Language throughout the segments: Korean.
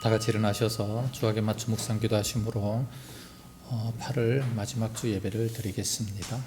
다 같이 일어나셔서 주악에 맞춤 묵상 기도하심으로 8월 마지막 주 예배를 드리겠습니다.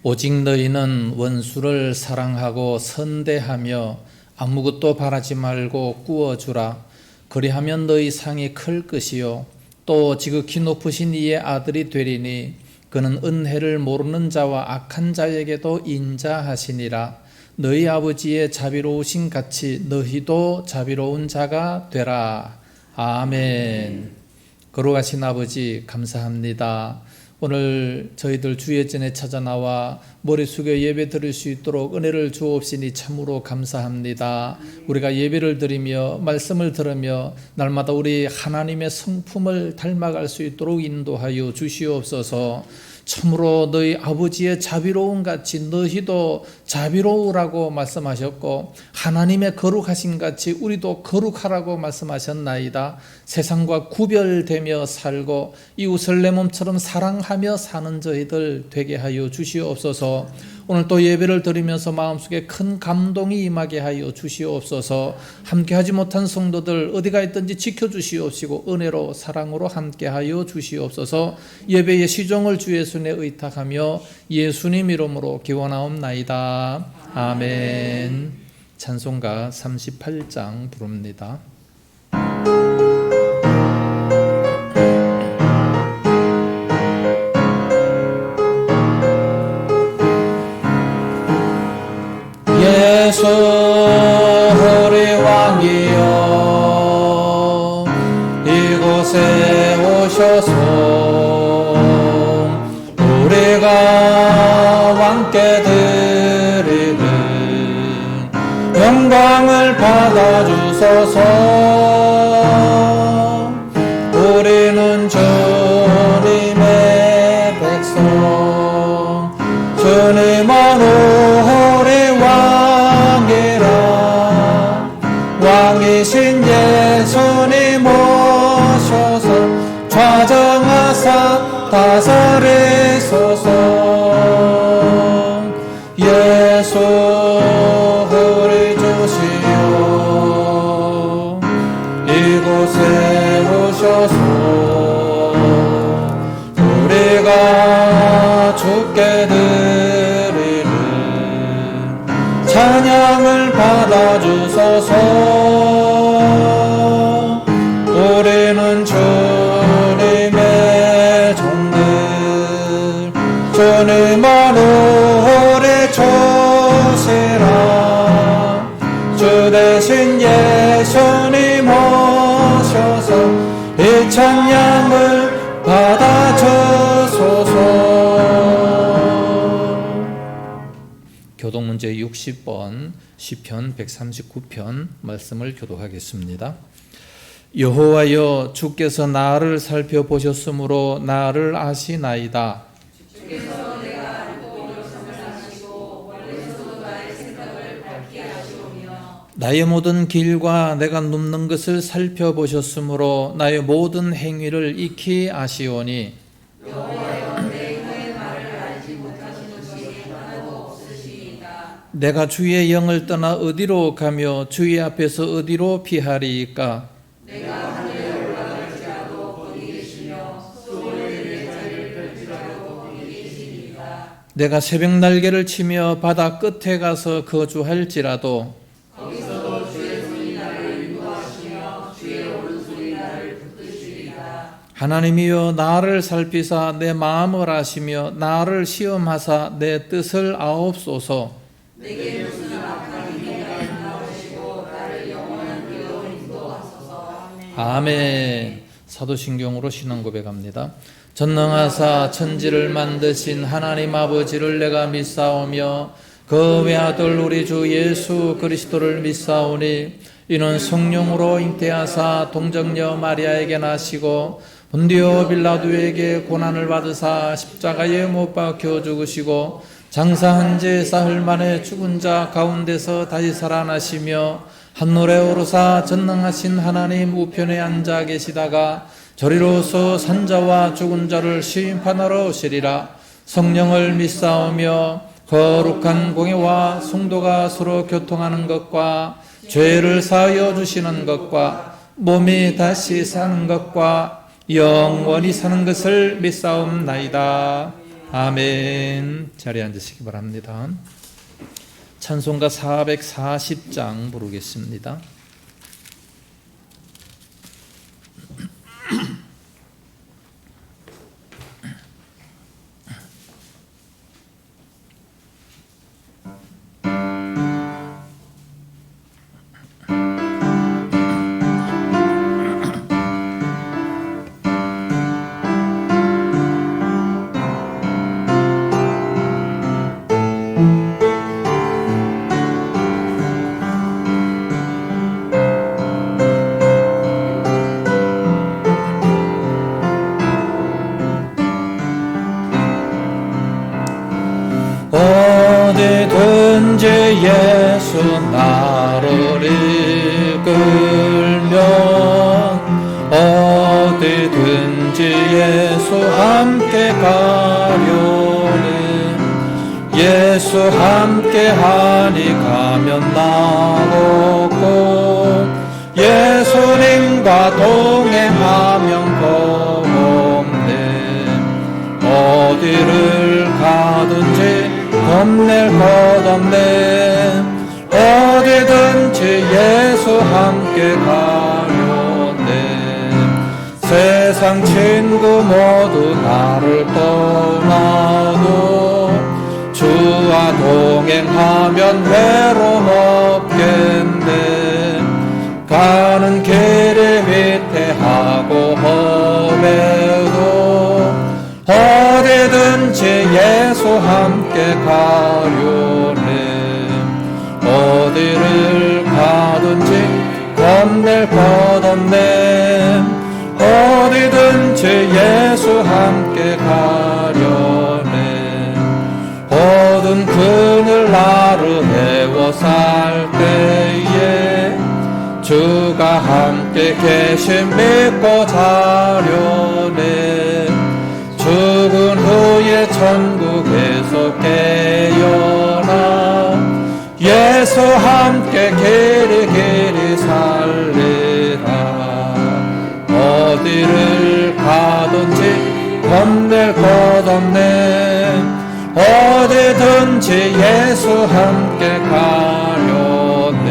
오직 너희는 원수를 사랑하고 선대하며 아무것도 바라지 말고 꾸어주라. 그리하면 너희 상이 클 것이요 또 지극히 높으신 이의 아들이 되리니 그는 은혜를 모르는 자와 악한 자에게도 인자하시니라. 너희 아버지의 자비로우신 같이 너희도 자비로운 자가 되라. 아멘. 거룩하신 아버지 감사합니다. 오늘 저희들 주예전에 찾아 나와 머리 숙여 예배 드릴 수 있도록 은혜를 주옵시니 참으로 감사합니다. 우리가 예배를 드리며 말씀을 들으며 날마다 우리 하나님의 성품을 닮아갈 수 있도록 인도하여 주시옵소서. 참으로 너희 아버지의 자비로움 같이 너희도 자비로우라고 말씀하셨고 하나님의 거룩하신 같이 우리도 거룩하라고 말씀하셨나이다. 세상과 구별되며 살고 이웃을 내 몸처럼 사랑하며 사는 저희들 되게 하여 주시옵소서. 오늘 또 예배를 드리면서 마음속에 큰 감동이 임하게 하여 주시옵소서. 함께하지 못한 성도들 어디가 있든지 지켜주시옵시고 은혜로 사랑으로 함께하여 주시옵소서. 예배의 시종을 주 예수님에 의탁하며 예수님 이름으로 기원하옵나이다. 아멘. 찬송가 38장 부릅니다. 예수 우리 왕이여 이곳에 오셔서 우리가 왕께 드리는 영광을 받아주소서. 우리는 주님의 백성 주님은 왕이신 예수님 오셔서 좌정하사 다스리소서. 예수 우리 주시오 이곳에 오셔서 우리가 주께 드리는 찬양을 받아주소서. 우리는 주님의 종들 주님은 우리 주시라. 주 대신 예수님 오셔서 이 찬양을 받아주소서. 교독문제 60번 시편 139편 말씀을 교독하겠습니다. 여호와여 주께서 나를 살펴보셨으므로 나를 아시나이다. 주께서 내가 알고 열성을 아시고 멀리서도 나의 생각을 밝게 하시오며 나의 모든 길과 내가 눕는 것을 살펴보셨으므로 나의 모든 행위를 익히 아시오니 여호와여 내 혀의 말을 알지 못하시는 분이 하나도 없으시이다. 내가 주의 영을 떠나 어디로 가며 주의 앞에서 어디로 피하리이까. 내가 하늘에 올라갈지라도 거기 계시며 수월에 내 자리를 펼치라도 거기 계시리이다. 내가 새벽 날개를 치며 바다 끝에 가서 거주할지라도 거기서도 주의 손이 나를 인도하시며 주의 오른손이 나를 붙드시리이다. 하나님이여 나를 살피사 내 마음을 아시며 나를 시험하사 내 뜻을 아옵소서. 내게 무슨 악한 힘이 나오시고 나를 영원한 길로 인도하소서. 아멘. 사도신경으로 신앙 고백합니다. 전능하사 천지를 만드신 하나님 아버지를 내가 믿사오며 그 외아들 우리 주 예수 그리스도를 믿사오니 이는 성령으로 잉태하사 동정녀 마리아에게 나시고 본디오 빌라도에게 고난을 받으사 십자가에 못 박혀 죽으시고 장사한 지 사흘 만에 죽은 자 가운데서 다시 살아나시며 한노래 오르사 전능하신 하나님 우편에 앉아 계시다가 저리로서 산자와 죽은 자를 심판하러 오시리라. 성령을 믿사오며 거룩한 공예와 성도가 서로 교통하는 것과 죄를 사하여 주시는 것과 몸이 다시 사는 것과 영원히 사는 것을 믿사옵나이다. 아멘. 자리에 앉으시기 바랍니다. 찬송가 440장 부르겠습니다. 어디든지 예수 나를 이끌면 어디든지 예수 함께 가려니 예수 함께 하니 가면 나오고 예수님과 동행하면 겁없네. 어디를 가든지 겁낼 것 없네. 어디든지 예수 함께 가려네. 세상 친구 모두 나를 떠나도 주와 동행하면 외로움 없겠네. 가는 길이 위태하고 험해도 어디든지 예수 함께 가려네. 어디를 가든지 겁낼 것 없네. 어디든지 예수 함께 가려네. 어두운 그늘 나를 헤워 살 때에 주가 함께 계심 믿고 자려네. 죽은 후에 천국에서 깨어나 예수 함께 길이 살리라. 어디를 가든지 겁낼 것 없네. 어디든지 예수 함께 가려네.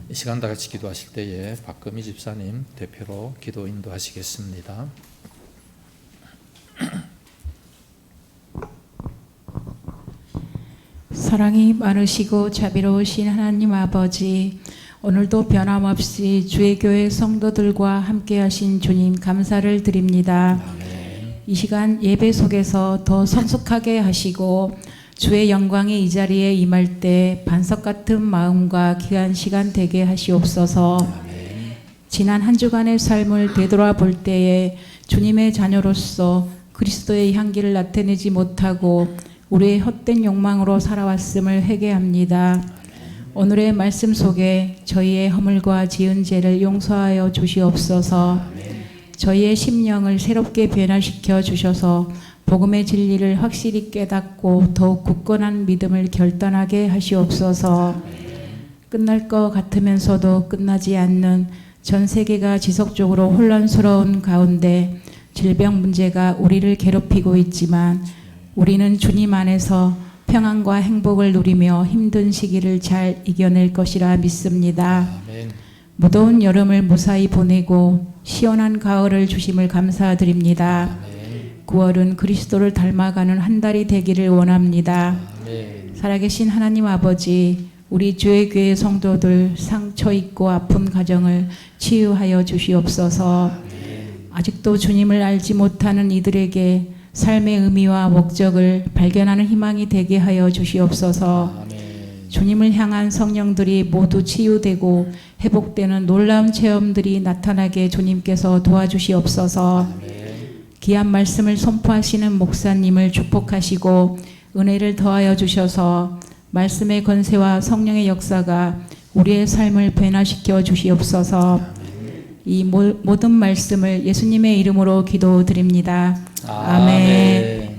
이 시간 다 같이 기도하실 때에 박금희 집사님 대표로 기도 인도하시겠습니다. 사랑이 많으시고 자비로우신 하나님 아버지, 오늘도 변함없이 주의 교회 성도들과 함께하신 주님 감사를 드립니다. 이 시간 예배 속에서 더 성숙하게 하시고 주의 영광이 이 자리에 임할 때 반석 같은 마음과 귀한 시간 되게 하시옵소서. 지난 한 주간의 삶을 되돌아볼 때에 주님의 자녀로서 그리스도의 향기를 나타내지 못하고 우리의 헛된 욕망으로 살아왔음을 회개합니다. 오늘의 말씀 속에 저희의 허물과 지은 죄를 용서하여 주시옵소서. 저희의 심령을 새롭게 변화시켜 주셔서 복음의 진리를 확실히 깨닫고 더욱 굳건한 믿음을 결단하게 하시옵소서. 끝날 것 같으면서도 끝나지 않는 전 세계가 지속적으로 혼란스러운 가운데 질병 문제가 우리를 괴롭히고 있지만 우리는 주님 안에서 평안과 행복을 누리며 힘든 시기를 잘 이겨낼 것이라 믿습니다. 아멘. 무더운 여름을 무사히 보내고 시원한 가을을 주심을 감사드립니다. 아멘. 9월은 그리스도를 닮아가는 한 달이 되기를 원합니다. 아멘. 살아계신 하나님 아버지, 우리 주의교회 성도들 상처 있고 아픈 가정을 치유하여 주시옵소서. 아직도 주님을 알지 못하는 이들에게 삶의 의미와 목적을 발견하는 희망이 되게 하여 주시옵소서. 주님을 향한 성령들이 모두 치유되고 회복되는 놀라운 체험들이 나타나게 주님께서 도와주시옵소서. 귀한 말씀을 선포하시는 목사님을 축복하시고 은혜를 더하여 주셔서 말씀의 권세와 성령의 역사가 우리의 삶을 변화시켜 주시옵소서. 이 모든 말씀을 예수님의 이름으로 기도드립니다. 아멘.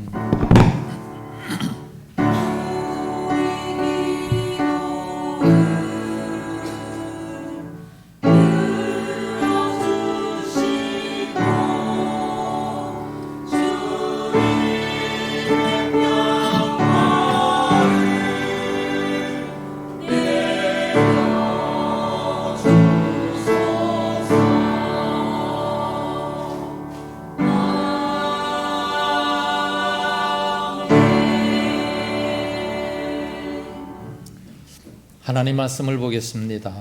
하나님 말씀을 보겠습니다.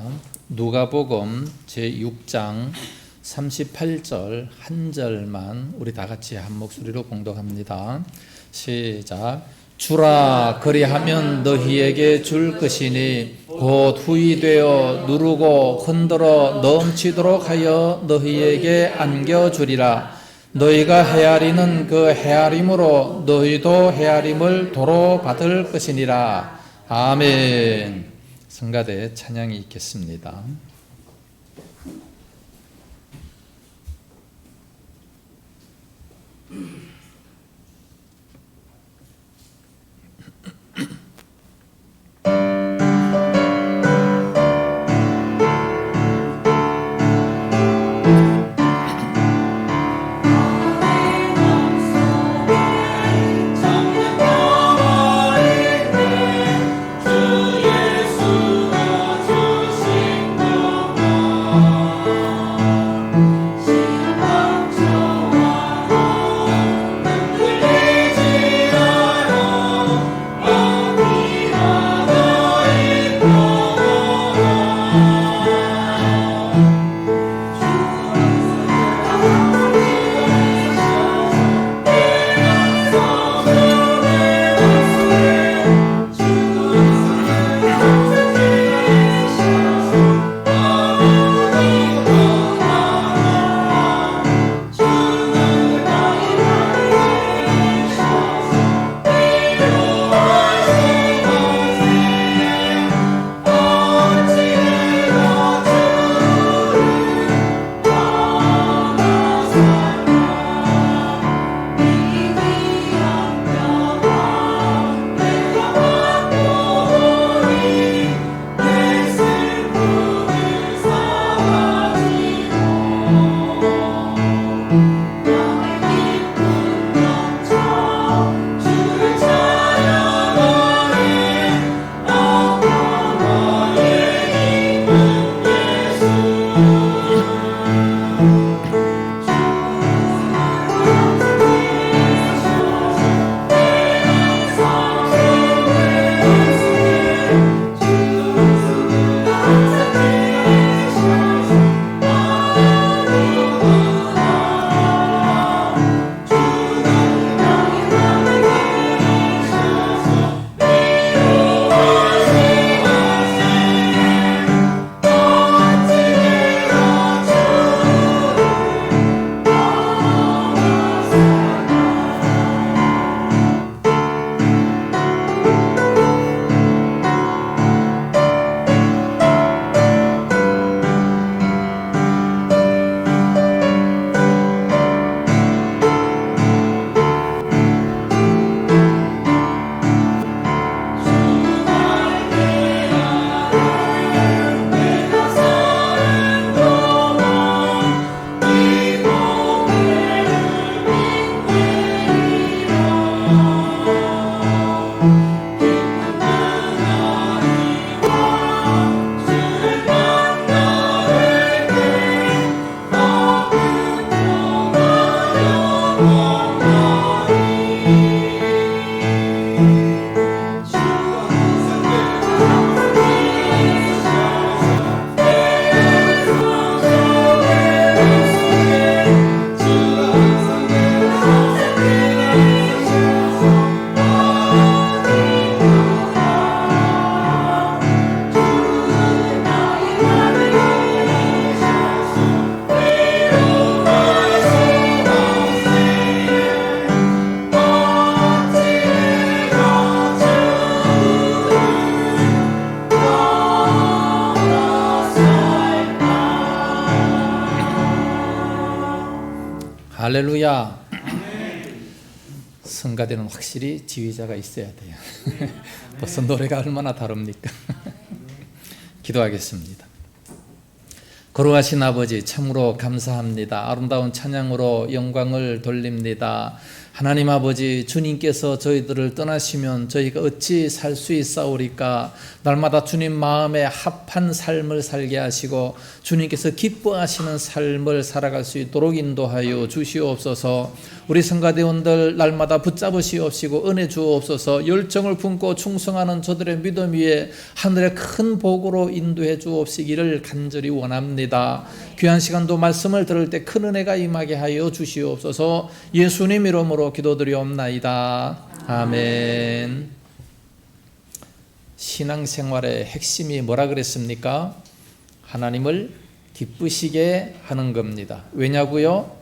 누가복음 제6장 38절 한 절만 우리 다 같이 한 목소리로 봉독합니다. 시작. 주라 그리하면 너희에게 줄 것이니 곧 후이되어 누르고 흔들어 넘치도록 하여 너희에게 안겨주리라. 너희가 헤아리는 그 헤아림으로 너희도 헤아림을 도로 받을 것이니라. 아멘. 성가대 찬양이 있겠습니다. 주 예수가 주신 것 할렐루야. 성가대는 확실히 지휘자가 있어야 돼요. 벌써 노래가 얼마나 다릅니까? 기도하겠습니다. 거룩하신 아버지, 참으로 감사합니다. 아름다운 찬양으로 영광을 돌립니다. 하나님 아버지, 주님께서 저희들을 떠나시면 저희가 어찌 살 수 있사오리까? 날마다 주님 마음에 합한 삶을 살게 하시고 주님께서 기뻐하시는 삶을 살아갈 수 있도록 인도하여 주시옵소서. 우리 성가대원들 날마다 붙잡으시옵시고 은혜 주옵소서. 열정을 품고 충성하는 저들의 믿음 위에 하늘의 큰 복으로 인도해 주옵시기를 간절히 원합니다. 귀한 시간도 말씀을 들을 때 큰 은혜가 임하게 하여 주시옵소서. 예수님 이름으로 기도드리옵나이다. 아멘. 신앙생활의 핵심이 뭐라 그랬습니까? 하나님을 기쁘시게 하는 겁니다. 왜냐고요?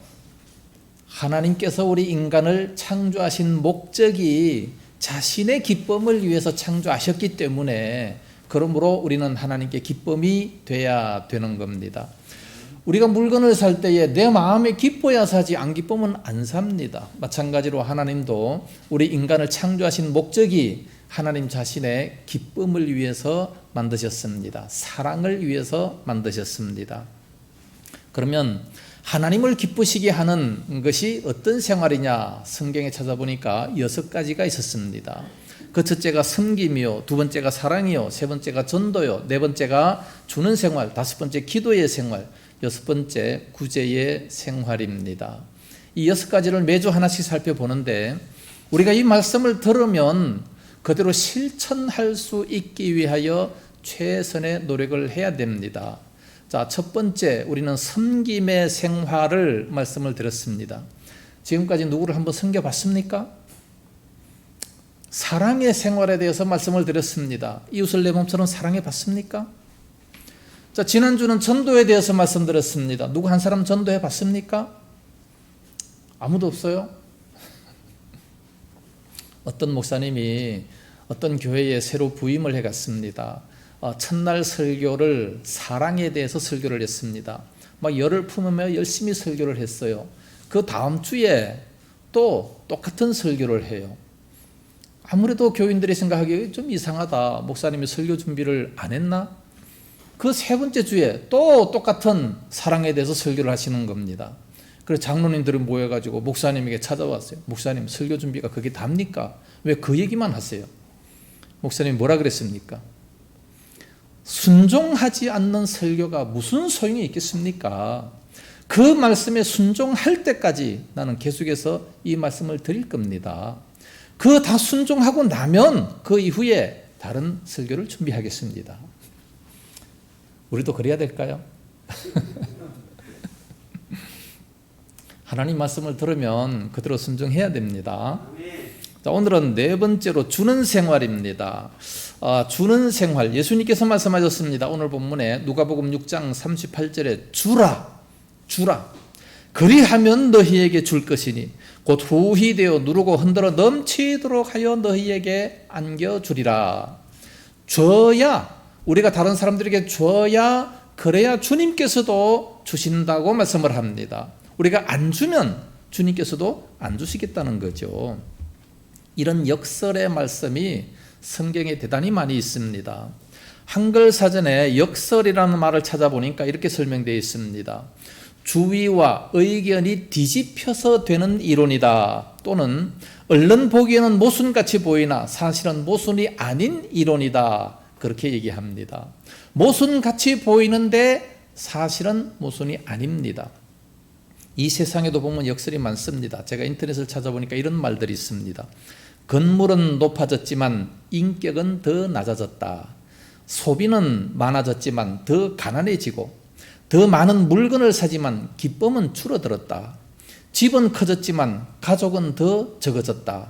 하나님께서 우리 인간을 창조하신 목적이 자신의 기쁨을 위해서 창조하셨기 때문에, 그러므로 우리는 하나님께 기쁨이 돼야 되는 겁니다. 우리가 물건을 살 때에 내 마음에 기뻐야 사지 안 기쁘면 안 삽니다. 마찬가지로 하나님도 우리 인간을 창조하신 목적이 하나님 자신의 기쁨을 위해서 만드셨습니다. 사랑을 위해서 만드셨습니다. 그러면 하나님을 기쁘시게 하는 것이 어떤 생활이냐? 성경에 찾아보니까 6가지가 있었습니다. 그 첫째가 섬김이요, 두 번째가 사랑이요, 세 번째가 전도요, 네 번째가 주는 생활, 다섯 번째 기도의 생활, 여섯 번째 구제의 생활입니다. 이 6가지를 매주 하나씩 살펴보는데, 우리가 이 말씀을 들으면 그대로 실천할 수 있기 위하여 최선의 노력을 해야 됩니다. 자, 첫 번째, 우리는 섬김의 생활을 말씀을 드렸습니다. 지금까지 누구를 한번 섬겨봤습니까? 사랑의 생활에 대해서 말씀을 드렸습니다. 이웃을 내 몸처럼 사랑해 봤습니까? 자, 지난주는 전도에 대해서 말씀드렸습니다. 누구 한 사람 전도해 봤습니까? 아무도 없어요? 어떤 목사님이 어떤 교회에 새로 부임을 해갔습니다. 첫날 설교를 사랑에 대해서 설교를 했습니다. 막 열을 품으며 열심히 설교를 했어요. 그 다음 주에 또 똑같은 설교를 해요. 아무래도 교인들이 생각하기에 좀 이상하다. 목사님이 설교 준비를 안 했나? 그 세 번째 주에 또 똑같은 사랑에 대해서 설교를 하시는 겁니다. 그래서 장로님들은 모여가지고 목사님에게 찾아왔어요. 목사님, 설교 준비가 그게 답니까? 왜 그 얘기만 하세요? 목사님이 뭐라 그랬습니까? 순종하지 않는 설교가 무슨 소용이 있겠습니까? 그 말씀에 순종할 때까지 나는 계속해서 이 말씀을 드릴 겁니다. 그 다 순종하고 나면 그 이후에 다른 설교를 준비하겠습니다. 우리도 그래야 될까요? 하나님 말씀을 들으면 그대로 순종해야 됩니다. 자, 오늘은 네 번째로 주는 생활입니다. 주는 생활, 예수님께서 말씀하셨습니다. 오늘 본문에 누가복음 6장 38절에 주라 그리하면 너희에게 줄 것이니 곧 후히 되어 누르고 흔들어 넘치도록 하여 너희에게 안겨주리라. 줘야, 우리가 다른 사람들에게 줘야, 그래야 주님께서도 주신다고 말씀을 합니다. 우리가 안 주면 주님께서도 안 주시겠다는 거죠. 이런 역설의 말씀이 성경에 대단히 많이 있습니다. 한글 사전에 역설이라는 말을 찾아보니까 이렇게 설명되어 있습니다. 주의와 의견이 뒤집혀서 되는 이론이다. 또는 얼른 보기에는 모순같이 보이나 사실은 모순이 아닌 이론이다. 그렇게 얘기합니다. 모순같이 보이는데 사실은 모순이 아닙니다. 이 세상에도 보면 역설이 많습니다. 제가 인터넷을 찾아보니까 이런 말들이 있습니다. 건물은 높아졌지만 인격은 더 낮아졌다. 소비는 많아졌지만 더 가난해지고, 더 많은 물건을 사지만 기쁨은 줄어들었다. 집은 커졌지만 가족은 더 적어졌다.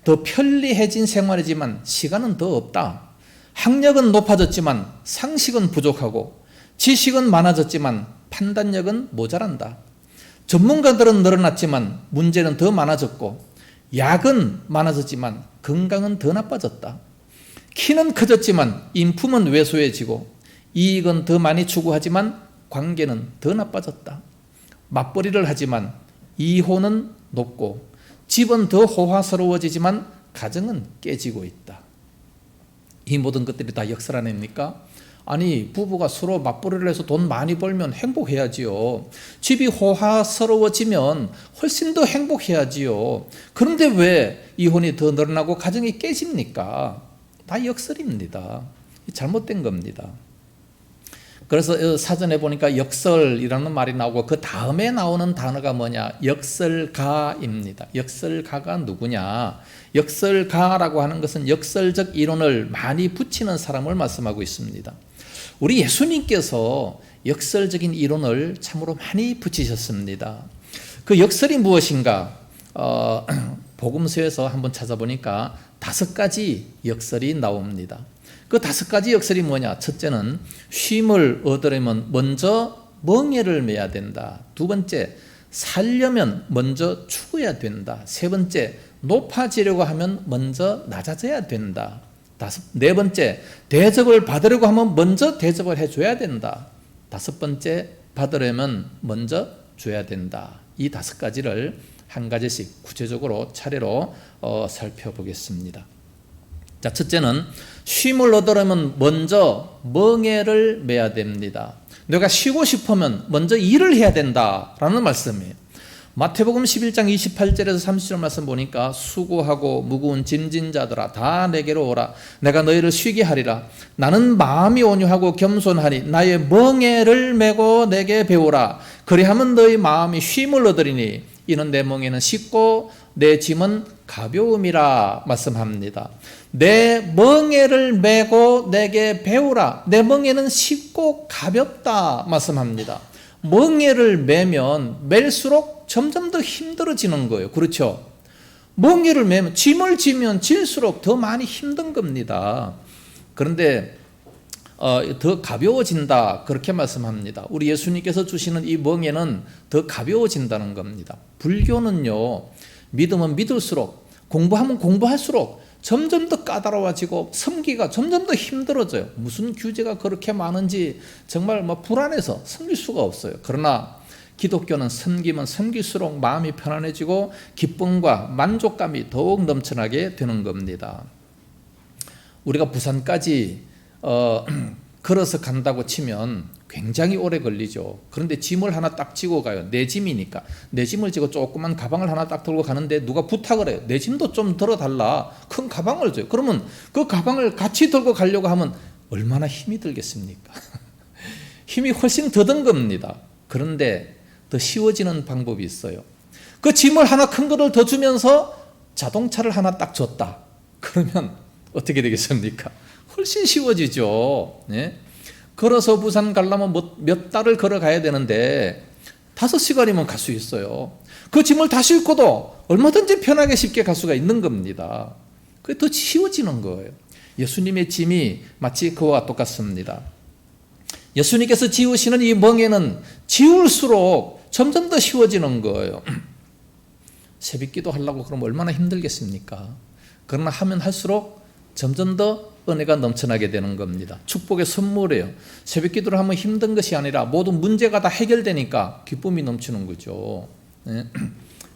더 편리해진 생활이지만 시간은 더 없다. 학력은 높아졌지만 상식은 부족하고, 지식은 많아졌지만 판단력은 모자란다. 전문가들은 늘어났지만 문제는 더 많아졌고, 약은 많아졌지만 건강은 더 나빠졌다. 키는 커졌지만 인품은 왜소해지고, 이익은 더 많이 추구하지만 관계는 더 나빠졌다. 맞벌이를 하지만 이혼은 높고 집은 더 호화스러워지지만 가정은 깨지고 있다. 이 모든 것들이 다 역설 아닙니까? 아니, 부부가 서로 맞벌이를 해서 돈 많이 벌면 행복해야지요. 집이 호화스러워지면 훨씬 더 행복해야지요. 그런데 왜 이혼이 더 늘어나고 가정이 깨집니까? 다 역설입니다. 잘못된 겁니다. 그래서 사전에 보니까 역설이라는 말이 나오고 그 다음에 나오는 단어가 뭐냐? 역설가입니다. 역설가가 누구냐? 역설가라고 하는 것은 역설적 이론을 많이 붙이는 사람을 말씀하고 있습니다. 우리 예수님께서 역설적인 이론을 참으로 많이 붙이셨습니다. 그 역설이 무엇인가? 복음서에서 한번 찾아보니까 5가지 역설이 나옵니다. 그 5가지 역설이 뭐냐? 첫째는 쉼을 얻으려면 먼저 멍에를 매야 된다. 두 번째, 살려면 먼저 죽어야 된다. 세 번째, 높아지려고 하면 먼저 낮아져야 된다. 네 번째, 대접을 받으려고 하면 먼저 대접을 해줘야 된다. 5번째, 받으려면 먼저 줘야 된다. 이 5가지를 한 가지씩 구체적으로 차례로 살펴보겠습니다. 자, 첫째는 쉼을 얻으려면 먼저 멍에를 매야 됩니다. 내가 쉬고 싶으면 먼저 일을 해야 된다라는 말씀이에요. 마태복음 11장 28절에서 30절 말씀 보니까 수고하고 무거운 짐진 자들아 다 내게로 오라. 내가 너희를 쉬게 하리라. 나는 마음이 온유하고 겸손하니 나의 멍에를 메고 내게 배우라. 그리하면 너희 마음이 쉼을 얻으리니 이는 내 멍에는 쉽고 내 짐은 가벼움이라 말씀합니다. 내 멍에를 메고 내게 배우라. 내 멍에는 쉽고 가볍다 말씀합니다. 멍에를 매면 맬수록 점점 더 힘들어지는 거예요. 그렇죠? 멍에를 매면 짐을 지면 질수록 더 많이 힘든 겁니다. 그런데 더 가벼워진다 그렇게 말씀합니다. 우리 예수님께서 주시는 이 멍에는 더 가벼워진다는 겁니다. 불교는요, 믿으면 믿을수록 공부하면 공부할수록 점점 더 까다로워지고 섬기가 점점 더 힘들어져요. 무슨 규제가 그렇게 많은지 정말 불안해서 섬길 수가 없어요. 그러나 기독교는 섬기면 섬길수록 마음이 편안해지고 기쁨과 만족감이 더욱 넘쳐나게 되는 겁니다. 우리가 부산까지 걸어서 간다고 치면 굉장히 오래 걸리죠. 그런데 짐을 하나 딱 지고 가요. 내 짐이니까. 내 짐을 지고 조그만 가방을 하나 딱 들고 가는데 누가 부탁을 해요. 내 짐도 좀 들어달라. 큰 가방을 줘요. 그러면 그 가방을 같이 들고 가려고 하면 얼마나 힘이 들겠습니까? 힘이 훨씬 더 든 겁니다. 그런데 더 쉬워지는 방법이 있어요. 그 짐을 하나 큰 거를 더 주면서 자동차를 하나 딱 줬다. 그러면 어떻게 되겠습니까? 훨씬 쉬워지죠. 네? 걸어서 부산 가려면 몇 달을 걸어가야 되는데 5시간이면 갈 수 있어요. 그 짐을 다 싣고도 얼마든지 편하게 쉽게 갈 수가 있는 겁니다. 그게 더 쉬워지는 거예요. 예수님의 짐이 마치 그와 똑같습니다. 예수님께서 지우시는 이 멍에는 지울수록 점점 더 쉬워지는 거예요. 새벽기도 하려고 그러면 얼마나 힘들겠습니까? 그러나 하면 할수록 점점 더 은혜가 넘쳐나게 되는 겁니다. 축복의 선물이에요. 새벽기도를 하면 힘든 것이 아니라 모든 문제가 다 해결되니까 기쁨이 넘치는 거죠. 네.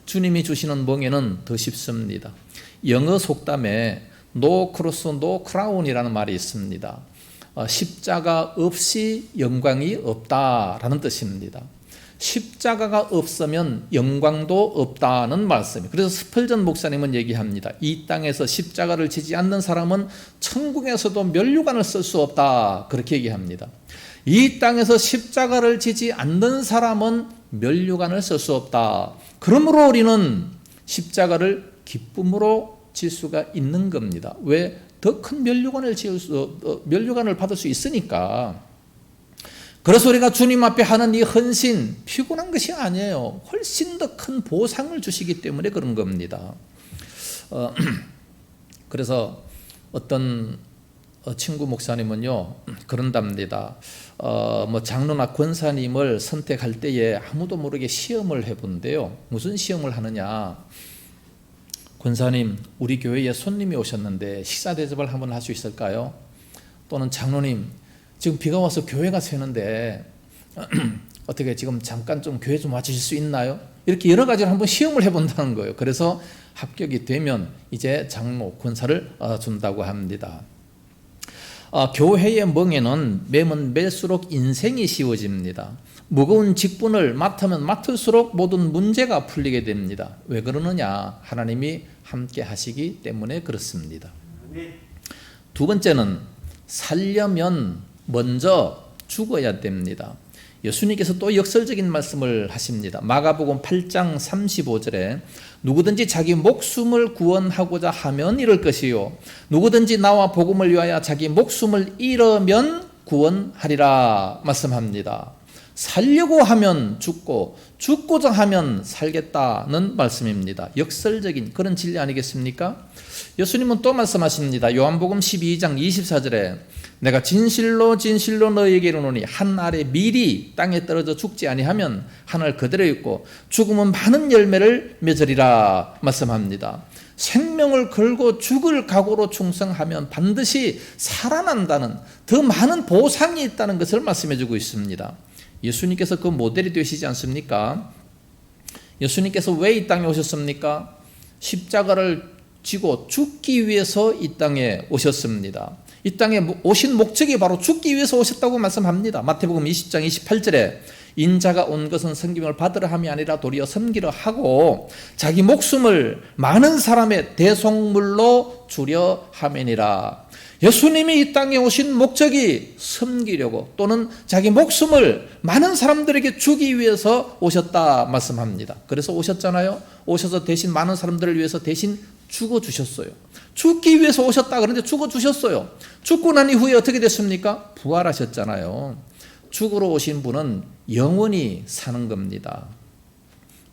주님이 주시는 멍에는 더 쉽습니다. 영어 속담에 No cross, no crown이라는 말이 있습니다. 십자가 없이 영광이 없다라는 뜻입니다. 십자가가 없으면 영광도 없다는 말씀이에요. 그래서 스펄전 목사님은 얘기합니다. 이 땅에서 십자가를 지지 않는 사람은 천국에서도 면류관을 쓸 수 없다. 그렇게 얘기합니다. 이 땅에서 십자가를 지지 않는 사람은 면류관을 쓸 수 없다. 그러므로 우리는 십자가를 기쁨으로 질 수가 있는 겁니다. 왜? 더 큰 면류관을 받을 수 있으니까. 그래서 우리가 주님 앞에 하는 이 헌신, 피곤한 것이 아니에요. 훨씬 더 큰 보상을 주시기 때문에 그런 겁니다. 그래서 어떤 친구 목사님은요, 그런답니다. 장로나 권사님을 선택할 때에 아무도 모르게 시험을 해본대요. 무슨 시험을 하느냐. 권사님, 우리 교회에 손님이 오셨는데 식사 대접을 한번 할 수 있을까요? 또는 장로님, 지금 비가 와서 교회가 새는데 어떻게 지금 잠깐 좀 교회 좀 와주실 수 있나요? 이렇게 여러 가지를 한번 시험을 해본다는 거예요. 그래서 합격이 되면 이제 장로 권사를 준다고 합니다. 교회의 멍에는 매면 맬수록 인생이 쉬워집니다. 무거운 직분을 맡으면 맡을수록 모든 문제가 풀리게 됩니다. 왜 그러느냐? 하나님이 함께 하시기 때문에 그렇습니다. 두 번째는 살려면 먼저 죽어야 됩니다. 예수님께서 또 역설적인 말씀을 하십니다. 마가복음 8장 35절에 누구든지 자기 목숨을 구원하고자 하면 잃을 것이요 누구든지 나와 복음을 위하여 자기 목숨을 잃으면 구원하리라 말씀합니다. 살려고 하면 죽고 죽고자 하면 살겠다는 말씀입니다. 역설적인 그런 진리 아니겠습니까? 예수님은 또 말씀하십니다. 요한복음 12장 24절에 내가 진실로 진실로 너희에게 이르노니 한 알의 밀이 땅에 떨어져 죽지 아니하면 하늘 그대로 있고 죽으면 많은 열매를 맺으리라 말씀합니다. 생명을 걸고 죽을 각오로 충성하면 반드시 살아난다는 더 많은 보상이 있다는 것을 말씀해 주고 있습니다. 예수님께서 그 모델이 되시지 않습니까? 예수님께서 왜 이 땅에 오셨습니까? 십자가를 지고 죽기 위해서 이 땅에 오셨습니다. 이 땅에 오신 목적이 바로 죽기 위해서 오셨다고 말씀합니다. 마태복음 20장 28절에 인자가 온 것은 섬김을 받으려 함이 아니라 도리어 섬기려 하고 자기 목숨을 많은 사람의 대속물로 주려 함이니라. 예수님이 이 땅에 오신 목적이 섬기려고 또는 자기 목숨을 많은 사람들에게 주기 위해서 오셨다 말씀합니다. 그래서 오셨잖아요. 오셔서 대신 많은 사람들을 위해서 대신 죽어주셨어요. 죽기 위해서 오셨다 그런데 죽어주셨어요. 죽고 난 이후에 어떻게 됐습니까? 부활하셨잖아요. 죽으러 오신 분은 영원히 사는 겁니다.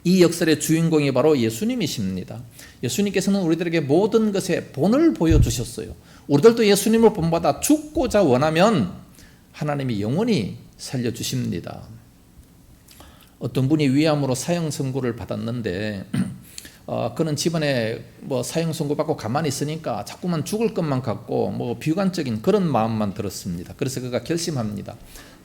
이 역설의 주인공이 바로 예수님이십니다. 예수님께서는 우리들에게 모든 것의 본을 보여주셨어요. 우리들도 예수님을 본받아 죽고자 원하면 하나님이 영원히 살려주십니다. 어떤 분이 위암으로 사형 선고를 받았는데 그는 집안에 사형 선고 받고 가만히 있으니까 자꾸만 죽을 것만 같고 비관적인 그런 마음만 들었습니다. 그래서 그가 결심합니다.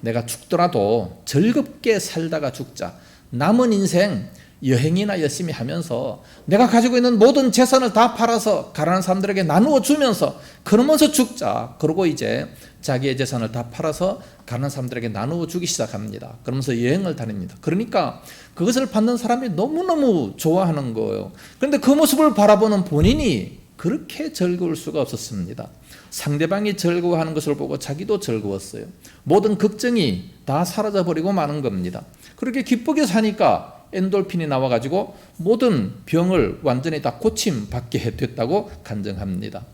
내가 죽더라도 즐겁게 살다가 죽자. 남은 인생 여행이나 열심히 하면서 내가 가지고 있는 모든 재산을 다 팔아서 가난한 사람들에게 나누어 주면서 그러면서 죽자. 그러고 이제 자기의 재산을 다 팔아서 가난한 사람들에게 나누어 주기 시작합니다. 그러면서 여행을 다닙니다. 그러니까 그것을 받는 사람이 너무너무 좋아하는 거예요. 그런데 그 모습을 바라보는 본인이 그렇게 즐거울 수가 없었습니다. 상대방이 즐거워하는 것을 보고 자기도 즐거웠어요. 모든 걱정이 다 사라져버리고 마는 겁니다. 그렇게 기쁘게 사니까 엔돌핀이 나와가지고 모든 병을 완전히 다 고침받게 됐다고 간증합니다.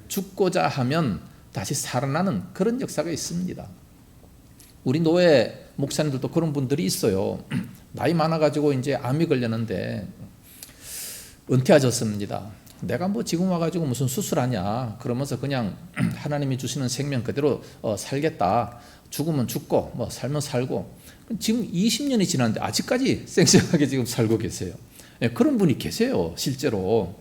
죽고자 하면 다시 살아나는 그런 역사가 있습니다. 우리 노예 목사님들도 그런 분들이 있어요. 나이 많아가지고 이제 암이 걸렸는데 은퇴하셨습니다. 내가 지금 와가지고 무슨 수술하냐 그러면서 그냥 하나님이 주시는 생명 그대로 살겠다. 죽으면 죽고 살면 살고 지금 20년이 지났는데 아직까지 쌩쌩하게 지금 살고 계세요. 그런 분이 계세요. 실제로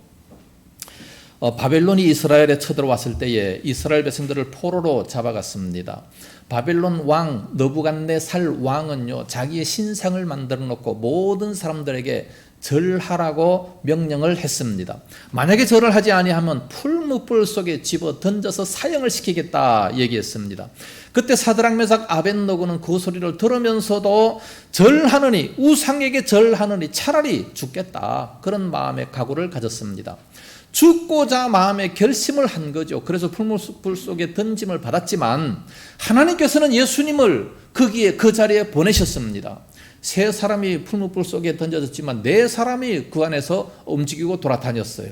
바벨론이 이스라엘에 쳐들어왔을 때에 이스라엘 백성들을 포로로 잡아갔습니다. 바벨론 왕 느부갓네살 왕은요 자기의 신상을 만들어 놓고 모든 사람들에게 절하라고 명령을 했습니다. 만약에 절을 하지 아니하면 풀무불 속에 집어 던져서 사형을 시키겠다 얘기했습니다. 그때 사드락 메삭 아벳느고는 그 소리를 들으면서도 절하느니 우상에게 절하느니 차라리 죽겠다 그런 마음의 각오를 가졌습니다. 죽고자 마음의 결심을 한 거죠. 그래서 풀무불 속에 던짐을 받았지만 하나님께서는 예수님을 거기에 그 자리에 보내셨습니다. 세 사람이 풀무불 속에 던져졌지만 네 사람이 그 안에서 움직이고 돌아다녔어요.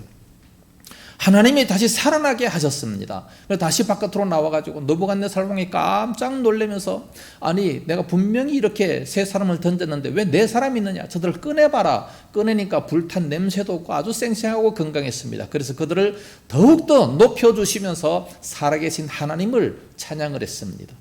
하나님이 다시 살아나게 하셨습니다. 다시 바깥으로 나와가지고 느부갓네살 왕이 깜짝 놀라면서 아니 내가 분명히 이렇게 세 사람을 던졌는데 왜 네 사람이 있느냐 저들을 꺼내봐라. 꺼내니까 불탄 냄새도 없고 아주 쌩쌩하고 건강했습니다. 그래서 그들을 더욱더 높여주시면서 살아계신 하나님을 찬양을 했습니다.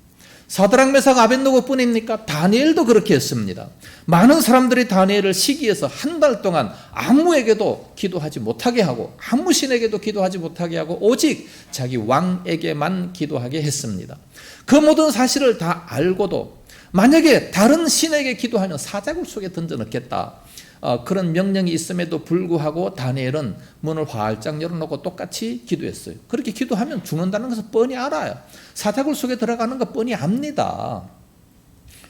사드락 메삭 아벳느고뿐입니까? 다니엘도 그렇게 했습니다. 많은 사람들이 다니엘을 시기해서 한 달 동안 아무에게도 기도하지 못하게 하고 아무 신에게도 기도하지 못하게 하고 오직 자기 왕에게만 기도하게 했습니다. 그 모든 사실을 다 알고도 만약에 다른 신에게 기도하면 사자굴 속에 던져 넣겠다. 그런 명령이 있음에도 불구하고 다니엘은 문을 활짝 열어놓고 똑같이 기도했어요. 그렇게 기도하면 죽는다는 것을 뻔히 알아요. 사자굴 속에 들어가는 거 뻔히 압니다.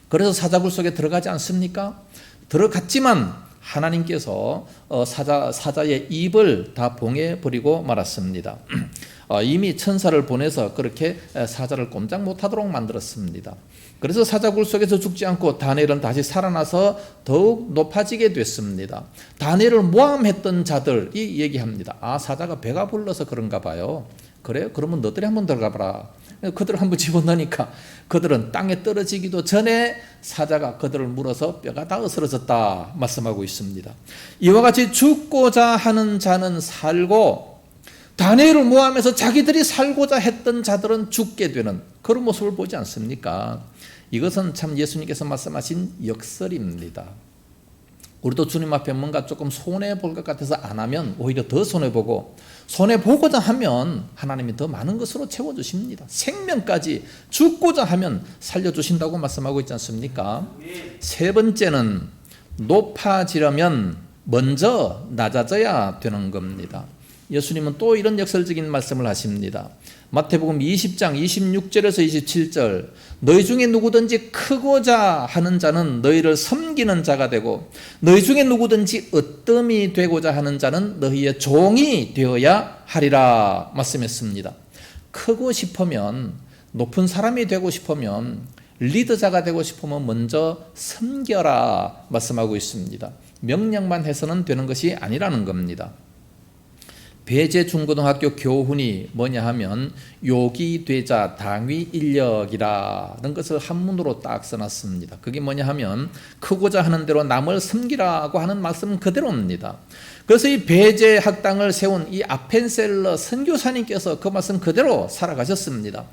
그래서 사자굴 속에 들어가지 않습니까? 들어갔지만 하나님께서 사자의 입을 다 봉해버리고 말았습니다. 이미 천사를 보내서 그렇게 사자를 꼼짝 못하도록 만들었습니다. 그래서 사자굴 속에서 죽지 않고 다니엘은 다시 살아나서 더욱 높아지게 됐습니다. 다니엘을 모함했던 자들이 얘기합니다. 사자가 배가 불러서 그런가 봐요. 그래요? 그러면 너들이 한번 들어가 봐라. 그들을 한번 집어넣으니까 그들은 땅에 떨어지기도 전에 사자가 그들을 물어서 뼈가 다 으스러졌다 말씀하고 있습니다. 이와 같이 죽고자 하는 자는 살고 다니엘을 모함해서 자기들이 살고자 했던 자들은 죽게 되는 그런 모습을 보지 않습니까? 이것은 참 예수님께서 말씀하신 역설입니다. 우리도 주님 앞에 뭔가 조금 손해볼 것 같아서 안 하면 오히려 더 손해보고 손해보고자 하면 하나님이 더 많은 것으로 채워주십니다. 생명까지 죽고자 하면 살려주신다고 말씀하고 있지 않습니까? 세 번째는 높아지려면 먼저 낮아져야 되는 겁니다. 예수님은 또 이런 역설적인 말씀을 하십니다. 마태복음 20장 26절에서 27절 너희 중에 누구든지 크고자 하는 자는 너희를 섬기는 자가 되고 너희 중에 누구든지 으뜸이 되고자 하는 자는 너희의 종이 되어야 하리라 말씀했습니다. 크고 싶으면 높은 사람이 되고 싶으면 리더자가 되고 싶으면 먼저 섬겨라 말씀하고 있습니다. 명령만 해서는 되는 것이 아니라는 겁니다. 배제중고등학교 교훈이 뭐냐 하면 요기되자 당위 인력이라는 것을 한문으로 딱 써놨습니다. 그게 뭐냐 하면 크고자 하는 대로 남을 섬기라고 하는 말씀은 그대로입니다. 그래서 이 배제 학당을 세운 이 아펜셀러 선교사님께서 그 말씀 그대로 살아가셨습니다.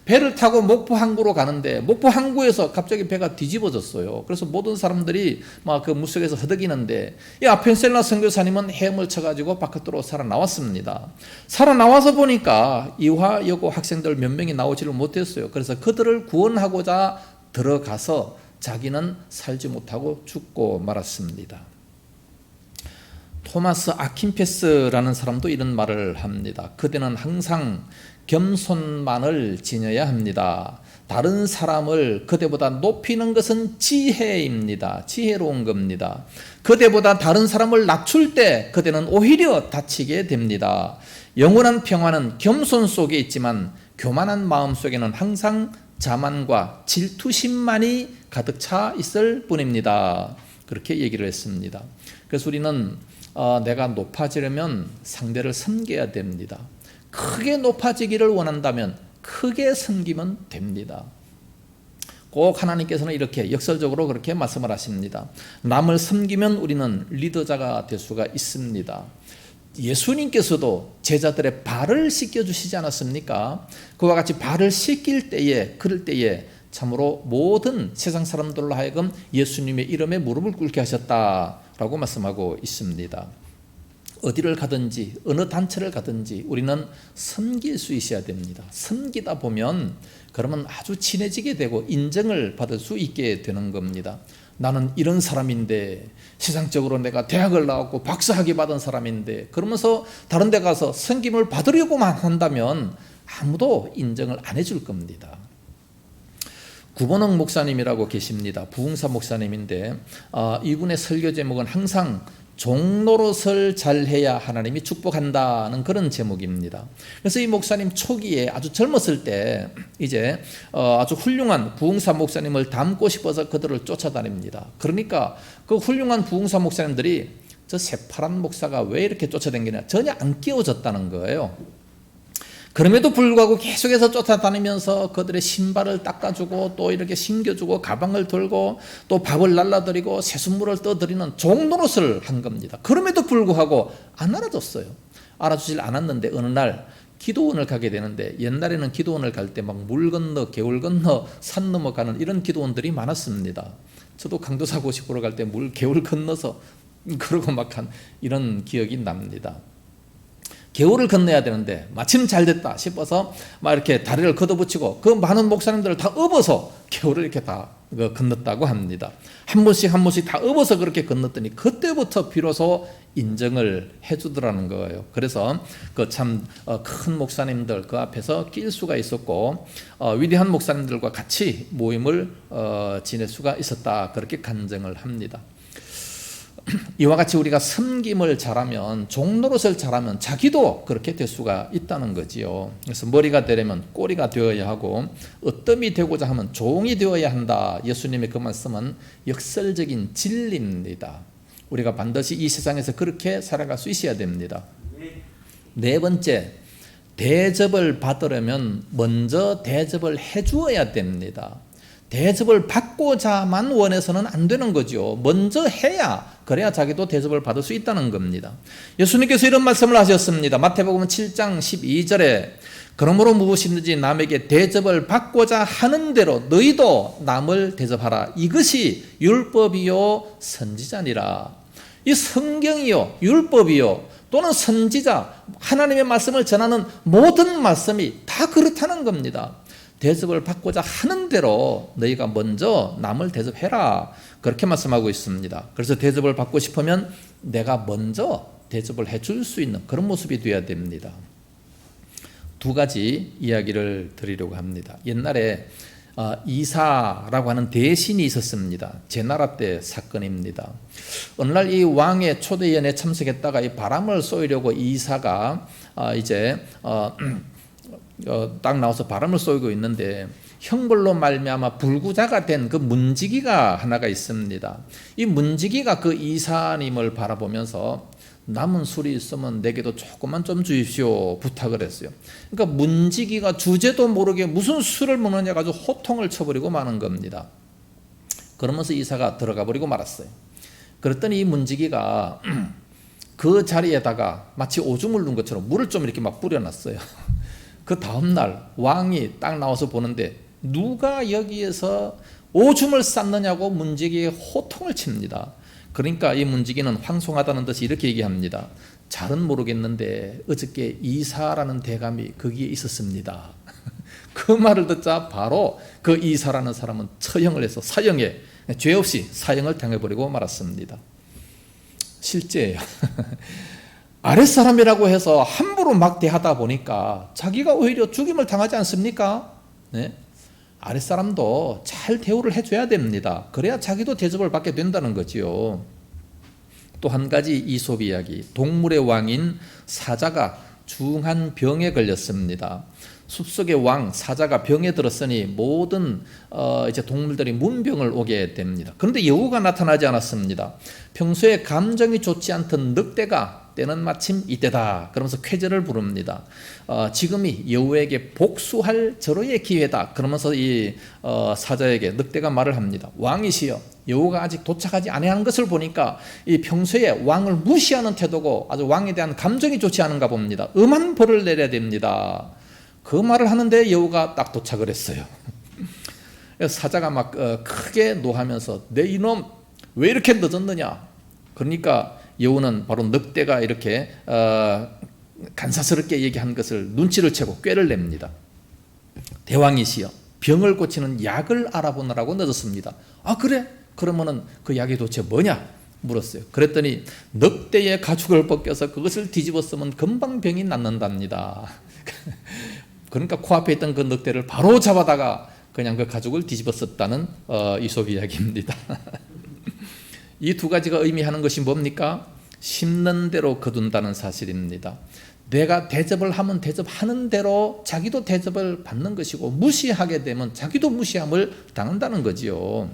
배를 타고 목포 항구로 가는데 목포 항구에서 갑자기 배가 뒤집어졌어요. 그래서 모든 사람들이 막 그 물속에서 허덕이는데 이 아펜셀러 선교사님은 헤엄을 쳐가지고 바깥으로 살아나왔습니다. 살아나와서 보니까 이화 여고 학생들 몇 명이 나오지를 못했어요. 그래서 그들을 구원하고자 들어가서 자기는 살지 못하고 죽고 말았습니다. 토마스 아킨페스라는 사람도 이런 말을 합니다. 그대는 항상 겸손만을 지녀야 합니다. 다른 사람을 그대보다 높이는 것은 지혜입니다. 지혜로운 겁니다. 그대보다 다른 사람을 낮출 때 그대는 오히려 다치게 됩니다. 영원한 평화는 겸손 속에 있지만 교만한 마음 속에는 항상 자만과 질투심만이 가득 차 있을 뿐입니다. 그렇게 얘기를 했습니다. 그래서 우리는 내가 높아지려면 상대를 섬겨야 됩니다. 크게 높아지기를 원한다면 크게 섬기면 됩니다. 꼭 하나님께서는 이렇게 역설적으로 그렇게 말씀을 하십니다. 남을 섬기면 우리는 리더자가 될 수가 있습니다. 예수님께서도 제자들의 발을 씻겨주시지 않았습니까? 그와 같이 발을 씻길 때에 그럴 때에 참으로 모든 세상 사람들로 하여금 예수님의 이름에 무릎을 꿇게 하셨다라고 말씀하고 있습니다. 어디를 가든지 어느 단체를 가든지 우리는 섬길 수 있어야 됩니다. 섬기다 보면 그러면 아주 친해지게 되고 인정을 받을 수 있게 되는 겁니다. 나는 이런 사람인데 세상적으로 내가 대학을 나왔고 박사학위 받은 사람인데 그러면서 다른 데 가서 섬김을 받으려고만 한다면 아무도 인정을 안 해줄 겁니다. 구본옥 목사님이라고 계십니다. 부흥사 목사님인데 이분의 설교 제목은 항상 종노릇을 잘해야 하나님이 축복한다는 그런 제목입니다. 그래서 이 목사님 초기에 아주 젊었을 때 이제 아주 훌륭한 부흥사 목사님을 닮고 싶어서 그들을 쫓아다닙니다. 그러니까 그 훌륭한 부흥사 목사님들이 저 새파란 목사가 왜 이렇게 쫓아다니냐 전혀 안 끼워졌다는 거예요. 그럼에도 불구하고 계속해서 쫓아다니면서 그들의 신발을 닦아주고 또 이렇게 신겨주고 가방을 들고 또 밥을 날라드리고 새순물을 떠드리는 종노릇을 한 겁니다. 그럼에도 불구하고 안 알아줬어요. 알아주질 않았는데 어느 날 기도원을 가게 되는데 옛날에는 기도원을 갈 때 막 물 건너 개울 건너 산 넘어가는 이런 기도원들이 많았습니다. 저도 강도사 고시 보러 갈 때 물 개울 건너서 그러고 막 한 이런 기억이 납니다. 겨울을 건너야 되는데 마침 잘 됐다 싶어서 막 이렇게 다리를 걷어붙이고 그 많은 목사님들을 다 업어서 겨울을 이렇게 다 건넜다고 합니다. 한 번씩 다 업어서 그렇게 건넜더니 그때부터 비로소 인정을 해주더라는 거예요. 그래서 그 참 큰 목사님들 그 앞에서 낄 수가 있었고 위대한 목사님들과 같이 모임을 지낼 수가 있었다, 그렇게 간증을 합니다. 이와 같이 우리가 섬김을 잘하면, 종노릇을 잘하면 자기도 그렇게 될 수가 있다는 거지요. 그래서 머리가 되려면 꼬리가 되어야 하고 어뜸이 되고자 하면 종이 되어야 한다. 예수님의 그 말씀은 역설적인 진리입니다. 우리가 반드시 이 세상에서 그렇게 살아갈 수 있어야 됩니다. 네 번째, 대접을 받으려면 먼저 대접을 해주어야 됩니다. 대접을 받고자만 원해서는 안 되는 거죠. 먼저 해야, 그래야 자기도 대접을 받을 수 있다는 겁니다. 예수님께서 이런 말씀을 하셨습니다. 마태복음 7장 12절에 그러므로 무엇이든지 남에게 대접을 받고자 하는 대로 너희도 남을 대접하라. 이것이 율법이요 선지자니라. 이 성경이요 율법이요 또는 선지자, 하나님의 말씀을 전하는 모든 말씀이 다 그렇다는 겁니다. 대접을 받고자 하는 대로 너희가 먼저 남을 대접해라, 그렇게 말씀하고 있습니다. 그래서 대접을 받고 싶으면 내가 먼저 대접을 해줄 수 있는 그런 모습이 되어야 됩니다. 두 가지 이야기를 드리려고 합니다. 옛날에 이사라고 하는 대신이 있었습니다. 제나라 때 사건입니다. 어느 날 이 왕의 초대연에 참석했다가 이 바람을 쏘이려고 이사가 딱 나와서 바람을 쏘이고 있는데 형벌로 말미암아 불구자가 된 그 문지기가 하나가 있습니다. 이 문지기가 그 이사님을 바라보면서 남은 술이 있으면 내게도 조금만 좀 주십시오 부탁을 했어요. 그러니까 문지기가 주제도 모르게 무슨 술을 먹느냐 가지고 호통을 쳐버리고 마는 겁니다. 그러면서 이사가 들어가 버리고 말았어요. 그랬더니 이 문지기가 그 자리에다가 마치 오줌을 넣은 것처럼 물을 좀 이렇게 막 뿌려놨어요. 그 다음날 왕이 딱 나와서 보는데 누가 여기에서 오줌을 쌌느냐고 문지기에 호통을 칩니다. 그러니까 이 문지기는 황송하다는 듯이 이렇게 얘기합니다. 잘은 모르겠는데 어저께 이사라는 대감이 거기에 있었습니다. 그 말을 듣자 바로 그 이사라는 사람은 처형을 해서 사형에, 죄 없이 사형을 당해버리고 말았습니다. 실제예요. 아랫사람이라고 해서 함부로 막 대하다 보니까 자기가 오히려 죽임을 당하지 않습니까? 네? 아랫사람도 잘 대우를 해줘야 됩니다. 그래야 자기도 대접을 받게 된다는 거지요. 또 한 가지 이솝 이야기. 동물의 왕인 사자가 중한 병에 걸렸습니다. 숲속의 왕 사자가 병에 들었으니 모든 이제 동물들이 문병을 오게 됩니다. 그런데 여우가 나타나지 않았습니다. 평소에 감정이 좋지 않던 늑대가 때는 마침 이때다 그러면서 쾌재를 부릅니다. 지금이 여우에게 복수할 절호의 기회다 그러면서 이 사자에게 늑대가 말을 합니다. 왕이시여, 여우가 아직 도착하지 아니하는 것을 보니까 이 평소에 왕을 무시하는 태도고 아주 왕에 대한 감정이 좋지 않은가 봅니다. 엄한 벌을 내려야 됩니다. 그 말을 하는데 여우가 딱 도착을 했어요. 사자가 막 크게 노하면서 내 이놈 왜 이렇게 늦었느냐. 그러니까 여우는 바로 늑대가 이렇게 간사스럽게 얘기한 것을 눈치를 채고 꾀를 냅니다. 대왕이시여, 병을 고치는 약을 알아보느라고 늦었습니다. 아 그래? 그러면은 그 약이 도대체 뭐냐? 물었어요. 그랬더니 늑대의 가죽을 벗겨서 그것을 뒤집어 쓰면 금방 병이 낫는답니다. 그러니까 코앞에 있던 그 늑대를 바로 잡아다가 그냥 그 가죽을 뒤집어 썼다는 이솝 이야기입니다. 이 두 가지가 의미하는 것이 뭡니까? 심는 대로 거둔다는 사실입니다. 내가 대접을 하면 대접하는 대로 자기도 대접을 받는 것이고 무시하게 되면 자기도 무시함을 당한다는 거지요.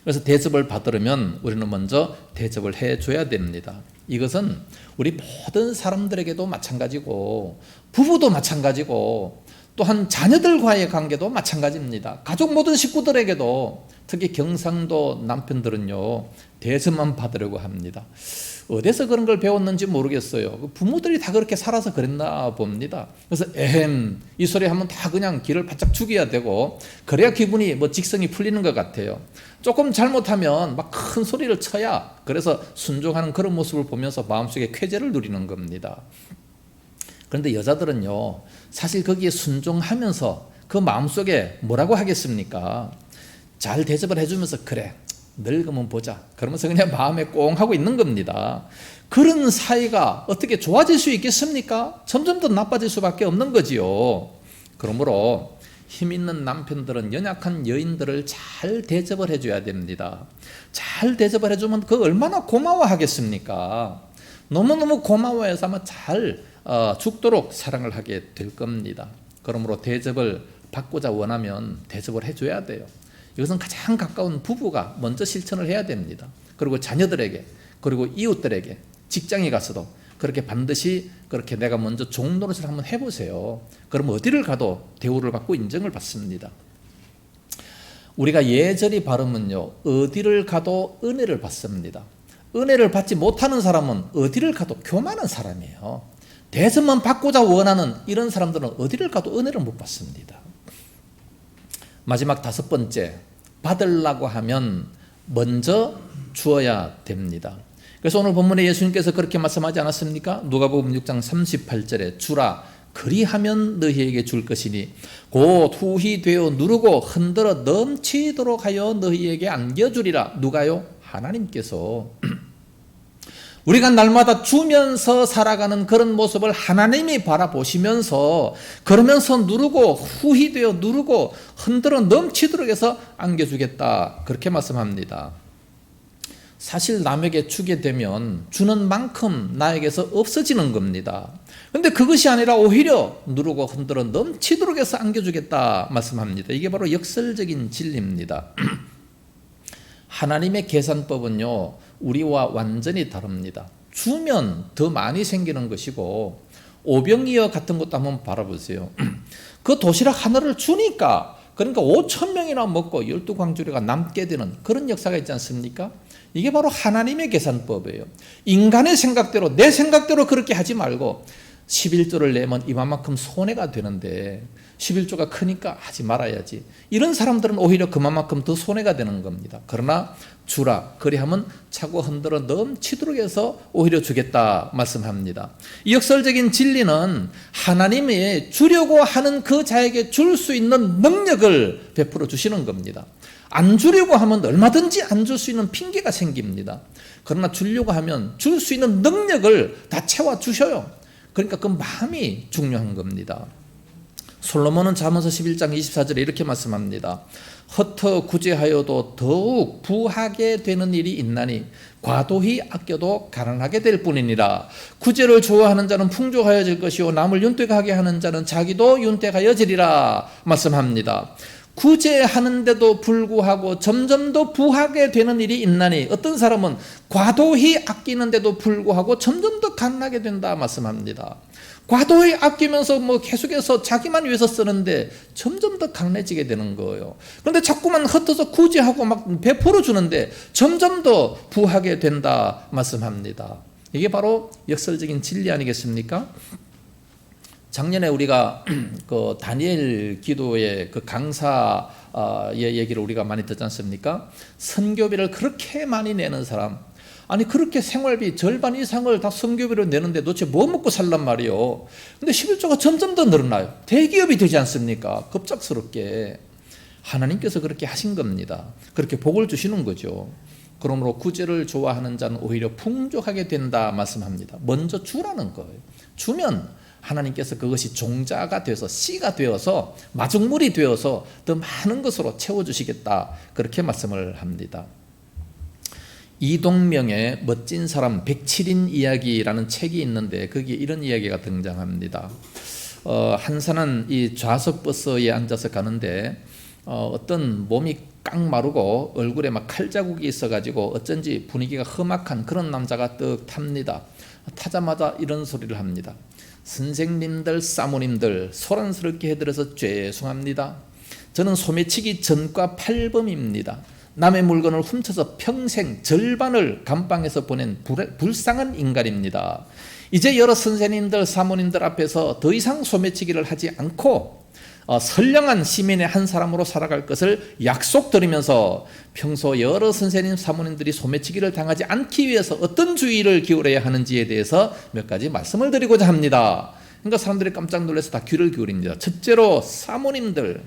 그래서 대접을 받으려면 우리는 먼저 대접을 해줘야 됩니다. 이것은 우리 모든 사람들에게도 마찬가지고 부부도 마찬가지고 또한 자녀들과의 관계도 마찬가지입니다. 가족 모든 식구들에게도 특히 경상도 남편들은요 대접만 받으려고 합니다. 어디서 그런 걸 배웠는지 모르겠어요. 부모들이 다 그렇게 살아서 그랬나 봅니다. 그래서 이 소리 하면 다 그냥 귀를 바짝 죽여야 되고 그래야 기분이 직성이 풀리는 것 같아요. 조금 잘못하면 막 큰 소리를 쳐야 그래서 순종하는 그런 모습을 보면서 마음속에 쾌재를 누리는 겁니다. 그런데 여자들은요, 사실 거기에 순종하면서 그 마음속에 뭐라고 하겠습니까? 잘 대접을 해주면서 그래 늙으면 보자 그러면서 그냥 마음에 꽁 하고 있는 겁니다. 그런 사이가 어떻게 좋아질 수 있겠습니까? 점점 더 나빠질 수밖에 없는 거지요. 그러므로 힘 있는 남편들은 연약한 여인들을 잘 대접을 해줘야 됩니다. 잘 대접을 해주면 그 얼마나 고마워하겠습니까? 너무너무 고마워해서 아마 잘 죽도록 사랑을 하게 될 겁니다. 그러므로 대접을 받고자 원하면 대접을 해줘야 돼요. 이것은 가장 가까운 부부가 먼저 실천을 해야 됩니다. 그리고 자녀들에게, 그리고 이웃들에게, 직장에 가서도 그렇게 반드시 그렇게 내가 먼저 종노릇을 한번 해보세요. 그럼 어디를 가도 대우를 받고 인정을 받습니다. 우리가 예절이 바르면요, 어디를 가도 은혜를 받습니다. 은혜를 받지 못하는 사람은 어디를 가도 교만한 사람이에요. 대접만 받고자 원하는 이런 사람들은 어디를 가도 은혜를 못 받습니다. 마지막 5번째, 받으려고 하면 먼저 주어야 됩니다. 그래서 오늘 본문에 예수님께서 그렇게 말씀하지 않았습니까? 누가복음 6장 38절에 주라 그리하면 너희에게 줄 것이니 곧 후히 되어 누르고 흔들어 넘치도록 하여 너희에게 안겨주리라. 누가요? 하나님께서. 우리가 날마다 주면서 살아가는 그런 모습을 하나님이 바라보시면서 그러면서 누르고 후히 되어 누르고 흔들어 넘치도록 해서 안겨주겠다 그렇게 말씀합니다. 사실 남에게 주게 되면 주는 만큼 나에게서 없어지는 겁니다. 그런데 그것이 아니라 오히려 누르고 흔들어 넘치도록 해서 안겨주겠다 말씀합니다. 이게 바로 역설적인 진리입니다. 하나님의 계산법은요, 우리와 완전히 다릅니다. 주면 더 많이 생기는 것이고 오병이어 같은 것도 한번 바라보세요. 그 도시락 하나를 주니까 그러니까 5,000명이나 먹고 12광주리가 남게 되는 그런 역사가 있지 않습니까? 이게 바로 하나님의 계산법이에요. 인간의 생각대로 내 생각대로 그렇게 하지 말고 11조를 내면 이만큼 손해가 되는데 11조가 크니까 하지 말아야지. 이런 사람들은 오히려 그만큼 더 손해가 되는 겁니다. 그러나 주라 그리하면 차고 흔들어 넘치도록 해서 오히려 주겠다 말씀합니다. 이 역설적인 진리는 하나님의 주려고 하는 그 자에게 줄 수 있는 능력을 베풀어 주시는 겁니다. 안 주려고 하면 얼마든지 안 줄 수 있는 핑계가 생깁니다. 그러나 주려고 하면 줄 수 있는 능력을 다 채워 주셔요. 그러니까 그 마음이 중요한 겁니다. 솔로몬은 잠언서 11장 24절에 이렇게 말씀합니다. 흩어 구제하여도 더욱 부하게 되는 일이 있나니 과도히 아껴도 가난하게 될 뿐이니라. 구제를 좋아하는 자는 풍족하여질 것이요 남을 윤택하게 하는 자는 자기도 윤택하여지리라 말씀합니다. 구제하는데도 불구하고 점점 더 부하게 되는 일이 있나니 어떤 사람은 과도히 아끼는데도 불구하고 점점 더 가난하게 된다 말씀합니다. 과도히 아끼면서 계속해서 자기만 위해서 쓰는데 점점 더 강해지게 되는 거예요. 그런데 자꾸만 흩어서 구제하고 막 베풀어 주는데 점점 더 부하게 된다 말씀합니다. 이게 바로 역설적인 진리 아니겠습니까? 작년에 우리가 그 다니엘 기도의 그 강사의 얘기를 우리가 많이 듣지 않습니까? 선교비를 그렇게 많이 내는 사람, 아니 그렇게 생활비 절반 이상을 다 선교비로 내는데 도대체 뭐 먹고 살란 말이요. 근데 11조가 점점 더 늘어나요. 대기업이 되지 않습니까? 급작스럽게. 하나님께서 그렇게 하신 겁니다. 그렇게 복을 주시는 거죠. 그러므로 구제를 좋아하는 자는 오히려 풍족하게 된다 말씀합니다. 먼저 주라는 거예요. 주면 하나님께서 그것이 종자가 되어서 씨가 되어서 마중물이 되어서 더 많은 것으로 채워주시겠다 그렇게 말씀을 합니다. 이동명의 멋진 사람 107인 이야기라는 책이 있는데 거기에 이런 이야기가 등장합니다. 한 사람은 이 좌석 버스에 앉아서 가는데 어떤 몸이 깡 마르고 얼굴에 막 칼자국이 있어가지고 어쩐지 분위기가 험악한 그런 남자가 떡 탑니다. 타자마자 이런 소리를 합니다. 선생님들, 사모님들 소란스럽게 해드려서 죄송합니다. 저는 소매치기 전과 팔범입니다. 남의 물건을 훔쳐서 평생 절반을 감방에서 보낸 불쌍한 인간입니다. 이제 여러 선생님들, 사모님들 앞에서 더 이상 소매치기를 하지 않고 선량한 시민의 한 사람으로 살아갈 것을 약속드리면서 평소 여러 선생님, 사모님들이 소매치기를 당하지 않기 위해서 어떤 주의를 기울여야 하는지에 대해서 몇 가지 말씀을 드리고자 합니다. 그러니까 사람들이 깜짝 놀라서 다 귀를 기울입니다. 첫째로 사모님들,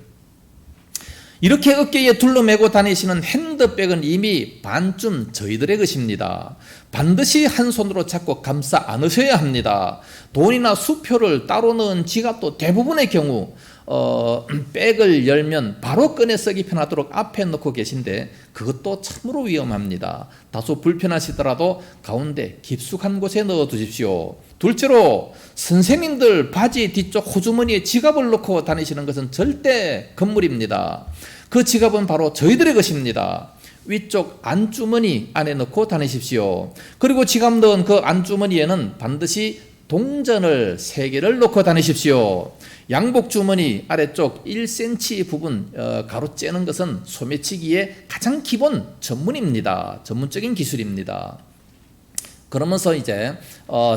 이렇게 어깨에 둘러매고 다니시는 핸드백은 이미 반쯤 저희들의 것입니다. 반드시 한 손으로 잡고 감싸 안으셔야 합니다. 돈이나 수표를 따로 넣은 지갑도 대부분의 경우 백을 열면 바로 꺼내 쓰기 편하도록 앞에 넣고 계신데 그것도 참으로 위험합니다. 다소 불편하시더라도 가운데 깊숙한 곳에 넣어 두십시오. 둘째로 선생님들 바지 뒤쪽 호주머니에 지갑을 넣고 다니시는 것은 절대 금물입니다. 그 지갑은 바로 저희들의 것입니다. 위쪽 안주머니 안에 넣고 다니십시오. 그리고 지갑 넣은 그 안주머니에는 반드시 동전을 3개를 넣고 다니십시오. 양복 주머니 아래쪽 1cm 부분 가로 째는 것은 소매치기의 가장 기본 전문입니다. 전문적인 기술입니다. 그러면서 이제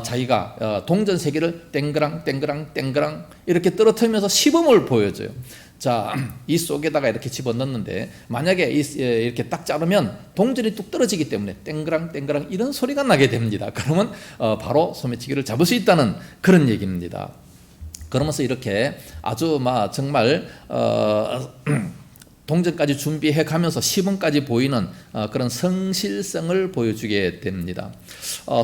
자기가 동전 3개를 땡그랑 땡그랑 땡그랑 이렇게 떨어뜨리면서 시범을 보여줘요. 자, 이 속에다가 이렇게 집어넣는데 만약에 이렇게 딱 자르면 동전이 뚝 떨어지기 때문에 땡그랑 땡그랑 이런 소리가 나게 됩니다. 그러면 바로 소매치기를 잡을 수 있다는 그런 얘기입니다. 그러면서 이렇게 아주 정말 동전까지 준비해 가면서 시범까지 보이는 그런 성실성을 보여주게 됩니다.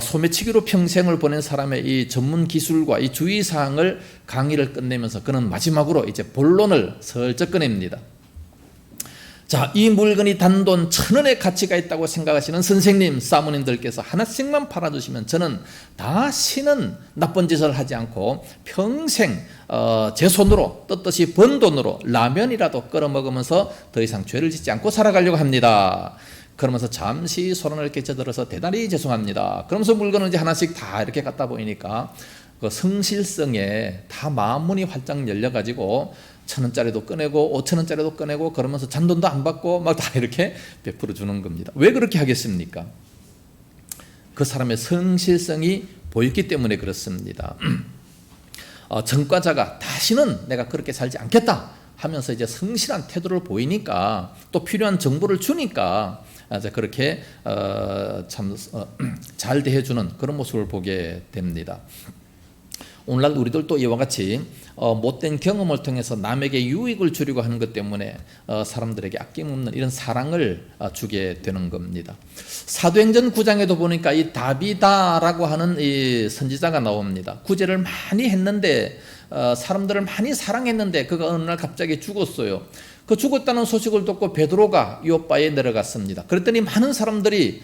소매치기로 평생을 보낸 사람의 이 전문 기술과 이 주의사항을 강의를 끝내면서 그는 마지막으로 이제 본론을 슬쩍 꺼냅니다. 자, 이 물건이 단돈 1,000원의 가치가 있다고 생각하시는 선생님, 사모님들께서 하나씩만 팔아주시면 저는 다시는 나쁜 짓을 하지 않고 평생 제 손으로 떳떳이 번 돈으로 라면이라도 끓여 먹으면서 더 이상 죄를 짓지 않고 살아가려고 합니다. 그러면서 잠시 소란을 끼쳐들어서 대단히 죄송합니다. 그러면서 물건을 이제 하나씩 다 이렇게 갖다 보이니까 그 성실성에 다 마음문이 활짝 열려가지고 1,000원짜리도 꺼내고 5,000원짜리도 꺼내고 그러면서 잔돈도 안 받고 막 다 이렇게 베풀어 주는 겁니다. 왜 그렇게 하겠습니까? 그 사람의 성실성이 보였기 때문에 그렇습니다. 전과자가 다시는 내가 그렇게 살지 않겠다 하면서 이제 성실한 태도를 보이니까 또 필요한 정보를 주니까 그렇게 참 잘 대해주는 그런 모습을 보게 됩니다. 오늘날 우리들도 이와 같이 못된 경험을 통해서 남에게 유익을 주려고 하는 것 때문에 사람들에게 아낌없는 이런 사랑을 주게 되는 겁니다. 사도행전 9장에도 보니까 이 다비다라고 하는 이 선지자가 나옵니다. 구제를 많이 했는데 사람들을 많이 사랑했는데 그가 어느 날 갑자기 죽었어요. 그 죽었다는 소식을 듣고 베드로가 요빠에 내려갔습니다. 그랬더니 많은 사람들이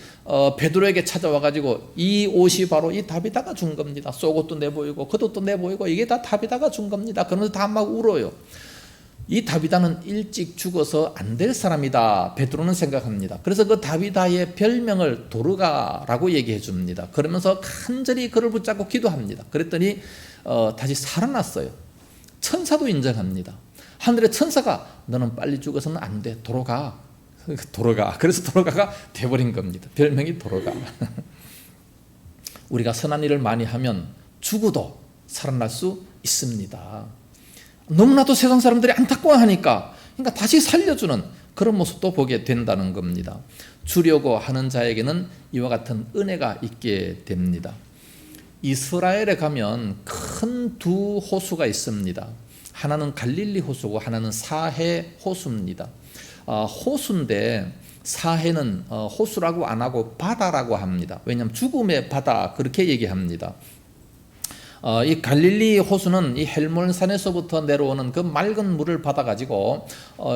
베드로에게 찾아와가지고 이 옷이 바로 이 다비다가 준 겁니다. 속옷도 내보이고 겉옷도 내보이고 이게 다 다비다가 준 겁니다. 그러면서 다 막 울어요. 이 다비다는 일찍 죽어서 안 될 사람이다, 베드로는 생각합니다. 그래서 그 다비다의 별명을 도르가라고 얘기해 줍니다. 그러면서 간절히 그를 붙잡고 기도합니다. 그랬더니 다시 살아났어요. 천사도 인정합니다. 하늘의 천사가 너는 빨리 죽어서는 안 돼, 돌아가. 그래서 도로가가 돼버린 겁니다. 별명이 도로가. 우리가 선한 일을 많이 하면 죽어도 살아날 수 있습니다. 너무나도 세상 사람들이 안타까워하니까 그러니까 다시 살려주는 그런 모습도 보게 된다는 겁니다. 주려고 하는 자에게는 이와 같은 은혜가 있게 됩니다. 이스라엘에 가면 큰 두 호수가 있습니다. 하나는 갈릴리 호수고 하나는 사해 호수입니다. 호수인데 사해는 호수라고 안 하고 바다라고 합니다. 왜냐하면 죽음의 바다 그렇게 얘기합니다. 이 갈릴리 호수는 이 헬몬산에서부터 내려오는 그 맑은 물을 받아가지고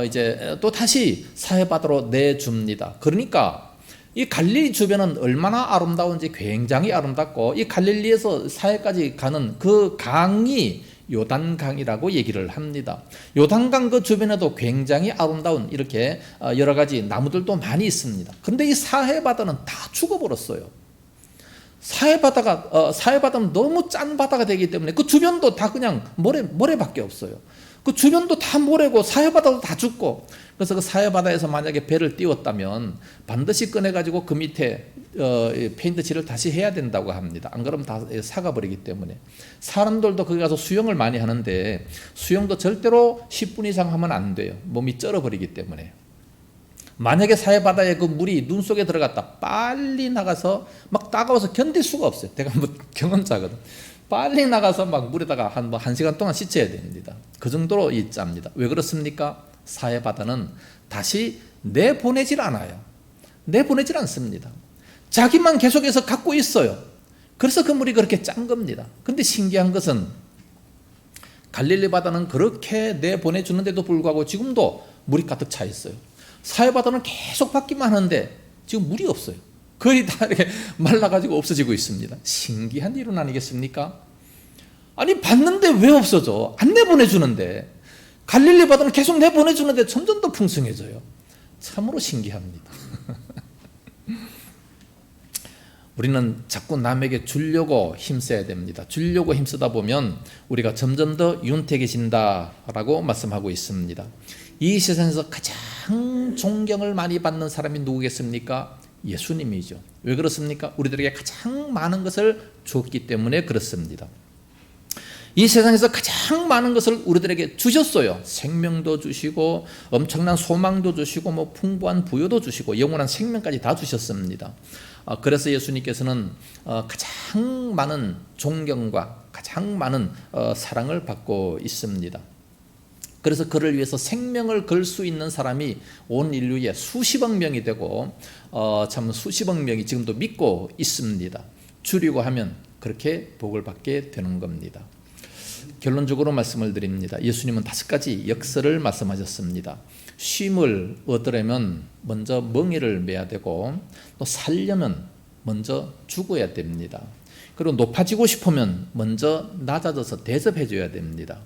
이제 또 다시 사해 바다로 내줍니다. 그러니까 이 갈릴리 주변은 얼마나 아름다운지 굉장히 아름답고 이 갈릴리에서 사해까지 가는 그 강이 요단강이라고 얘기를 합니다. 요단강 그 주변에도 굉장히 아름다운 이렇게 여러 가지 나무들도 많이 있습니다. 그런데 이 사해 바다는 다 죽어버렸어요. 사해 바다는 너무 짠 바다가 되기 때문에 그 주변도 다 그냥 모래밖에 없어요. 그 주변도 다 모래고 사해 바다도 다 죽고, 그래서 그 사해 바다에서 만약에 배를 띄웠다면 반드시 꺼내가지고 그 밑에 페인트 칠을 다시 해야 된다고 합니다. 안 그러면 다 사가버리기 때문에. 사람들도 거기 가서 수영을 많이 하는데 수영도 절대로 10분 이상 하면 안 돼요. 몸이 쩔어버리기 때문에. 만약에 사해 바다에 그 물이 눈 속에 들어갔다 빨리 나가서 막 따가워서 견딜 수가 없어요. 내가 뭐 경험자거든. 빨리 나가서 막 물에다가 한 시간 동안 씻어야 됩니다. 그 정도로 이 짭니다. 왜 그렇습니까? 사해바다는 다시 내보내질 않아요. 내보내질 않습니다. 자기만 계속해서 갖고 있어요. 그래서 그 물이 그렇게 짠 겁니다. 근데 신기한 것은 갈릴리 바다는 그렇게 내보내주는데도 불구하고 지금도 물이 가득 차 있어요. 사해바다는 계속 받기만 하는데 지금 물이 없어요. 거의 다 이렇게 말라가지고 없어지고 있습니다. 신기한 일은 아니겠습니까? 아니 받는데 왜 없어져? 안 내보내주는데. 갈릴리 바다는 계속 내보내주는데 점점 더 풍성해져요. 참으로 신기합니다. 우리는 자꾸 남에게 주려고 힘써야 됩니다. 주려고 힘쓰다 보면 우리가 점점 더 윤택해진다라고 말씀하고 있습니다. 이 세상에서 가장 존경을 많이 받는 사람이 누구겠습니까? 예수님이죠. 왜 그렇습니까? 우리들에게 가장 많은 것을 줬기 때문에 그렇습니다. 이 세상에서 가장 많은 것을 우리들에게 주셨어요. 생명도 주시고 엄청난 소망도 주시고 뭐 풍부한 부여도 주시고 영원한 생명까지 다 주셨습니다. 그래서 예수님께서는 가장 많은 존경과 가장 많은 사랑을 받고 있습니다. 그래서 그를 위해서 생명을 걸 수 있는 사람이 온 인류에 수십억 명이 되고 참 수십억 명이 지금도 믿고 있습니다. 주려고 하면 그렇게 복을 받게 되는 겁니다. 결론적으로 말씀을 드립니다. 예수님은 5가지 역설을 말씀하셨습니다. 쉼을 얻으려면 먼저 멍에를 매야 되고 또 살려면 먼저 죽어야 됩니다. 그리고 높아지고 싶으면 먼저 낮아져서 대접해 줘야 됩니다.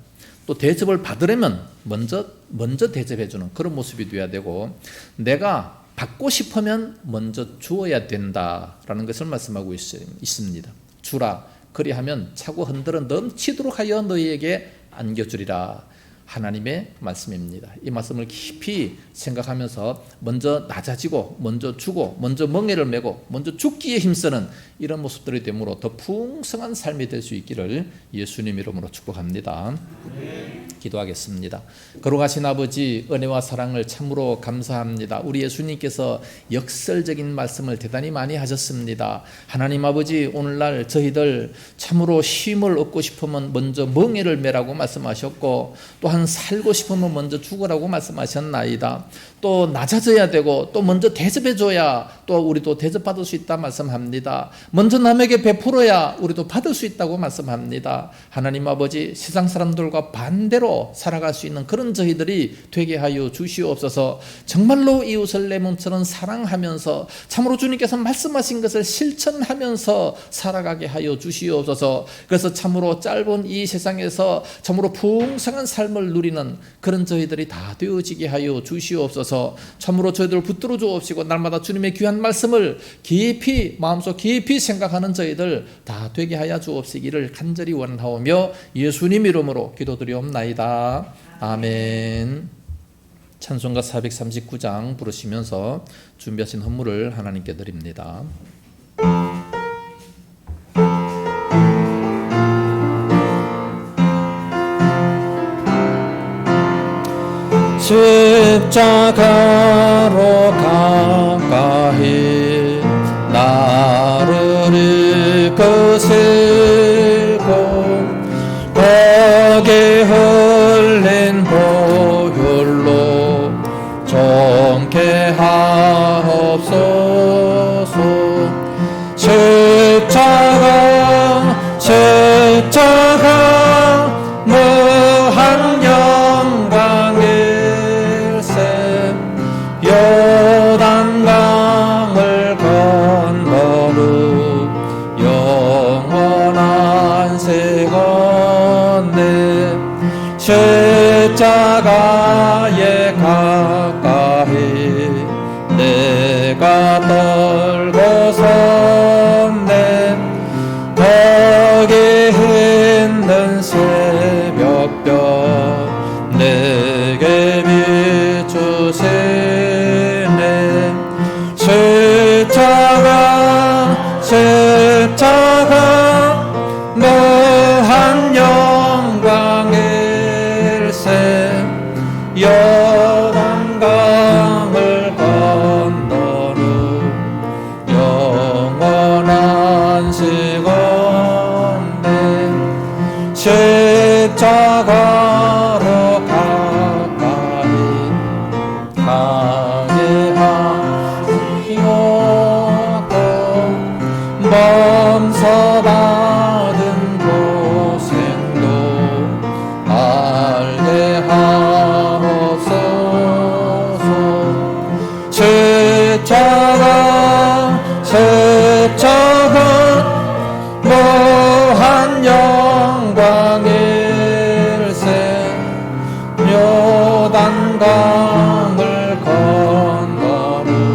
또 대접을 받으려면 먼저 대접해 주는 그런 모습이 되어야 되고 내가 받고 싶으면 먼저 주어야 된다라는 것을 말씀하고 있습니다. 주라 그리하면 차고 흔들어 넘치도록 하여 너희에게 안겨주리라. 하나님의 말씀입니다. 이 말씀을 깊이 생각하면서 먼저 낮아지고 먼저 주고 먼저 멍에를 메고 먼저 죽기에 힘쓰는 이런 모습들이 되므로 더 풍성한 삶이 될 수 있기를 예수님 이름으로 축복합니다. 기도하겠습니다. 거룩하신 아버지, 은혜와 사랑을 참으로 감사합니다. 우리 예수님께서 역설적인 말씀을 대단히 많이 하셨습니다. 하나님 아버지, 오늘날 저희들 참으로 쉼을 얻고 싶으면 먼저 멍에를 메라고 말씀하셨고 또한 살고 싶으면 먼저 죽으라고 말씀하셨나이다. 또 낮아져야 되고 또 먼저 대접해줘야 또 우리도 대접받을 수 있다 말씀합니다. 먼저 남에게 베풀어야 우리도 받을 수 있다고 말씀합니다. 하나님 아버지, 세상 사람들과 반대로 살아갈 수 있는 그런 저희들이 되게 하여 주시옵소서. 정말로 이웃을 내 몸처럼 사랑하면서 참으로 주님께서 말씀하신 것을 실천하면서 살아가게 하여 주시옵소서. 그래서 참으로 짧은 이 세상에서 참으로 풍성한 삶을 누리는 그런 저희들이 다 되어지게 하여 주시옵소서. 참으로 저희들을 붙들어 주옵시고 날마다 주님의 귀한 말씀을 깊이 마음속 깊이 생각하는 저희들 다 되게 하여 주옵시기를 간절히 원하오며 예수님 이름으로 기도드리옵나이다. 아멘. 찬송가 439장 부르시면서 준비하신 헌물을 하나님께 드립니다. 십자가로 가까이 나를 이끄시고 거기 흘린 보혈로 정케 하옵소서. 십자가 무한 영광일세 요단강을 건너루 영원한 세건네 십자가에 가까이 내가 떨고 섰네 거기 있는 새벽별 내게 비추시네 십자가 무한 영광일세 요단강을 건너루 범서받은 고생도 알게 하옵소서. 십자가 무한 영광일세. 요단강을 건너는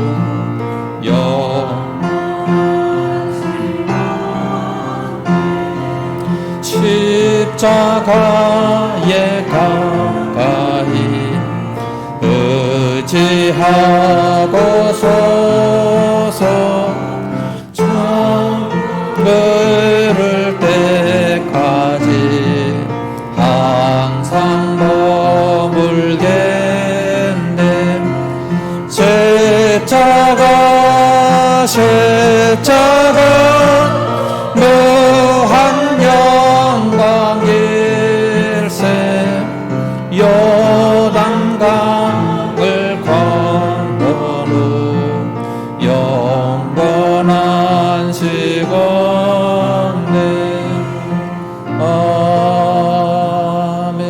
십자가에 가까이 의지하고소서. 그를 때까지 항상 머물겠네. 십자가 무한 영광일세. 요단강을 건너는 영원한 시간에. 아멘.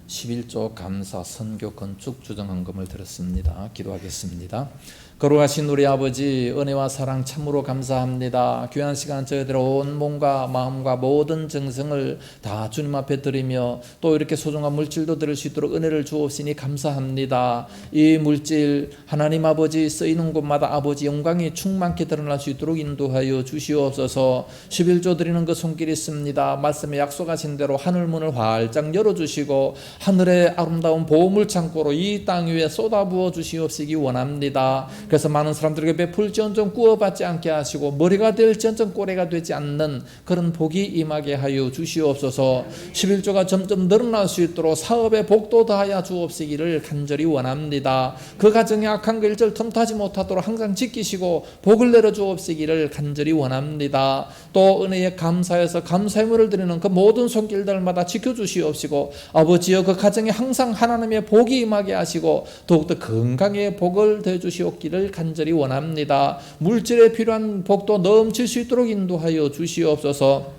11조 감사 선교 건축 주정헌금을 드렸습니다. 기도하겠습니다. 거룩하신 우리 아버지, 은혜와 사랑 참으로 감사합니다. 귀한 시간 저희들의 온 몸과 마음과 모든 정성을 다 주님 앞에 드리며 또 이렇게 소중한 물질도 드릴 수 있도록 은혜를 주옵시니 감사합니다. 이 물질 하나님 아버지 쓰이는 곳마다 아버지 영광이 충만케 드러날 수 있도록 인도하여 주시옵소서. 11조 드리는 그 손길이 있습니다. 말씀에 약속하신 대로 하늘문을 활짝 열어주시고 하늘의 아름다운 보물 창고로 이 땅 위에 쏟아부어 주시옵시기 원합니다. 그래서 많은 사람들에게 베풀지언정 구워받지 않게 하시고 머리가 될지언정 꼬리가 되지 않는 그런 복이 임하게 하여 주시옵소서. 11조가 점점 늘어날 수 있도록 사업의 복도 다하여 주옵시기를 간절히 원합니다. 그 가정의 악한 그 일절 틈타지 못하도록 항상 지키시고 복을 내려 주옵시기를 간절히 원합니다. 또 은혜에 감사해서 감사의물을 드리는 그 모든 손길들마다 지켜주시옵시고 아버지여 그 가정에 항상 하나님의 복이 임하게 하시고 더욱더 건강의 복을 대주시옵기를 간절히 원합니다. 물질에 필요한 복도 넘칠 수 있도록 인도하여 주시옵소서.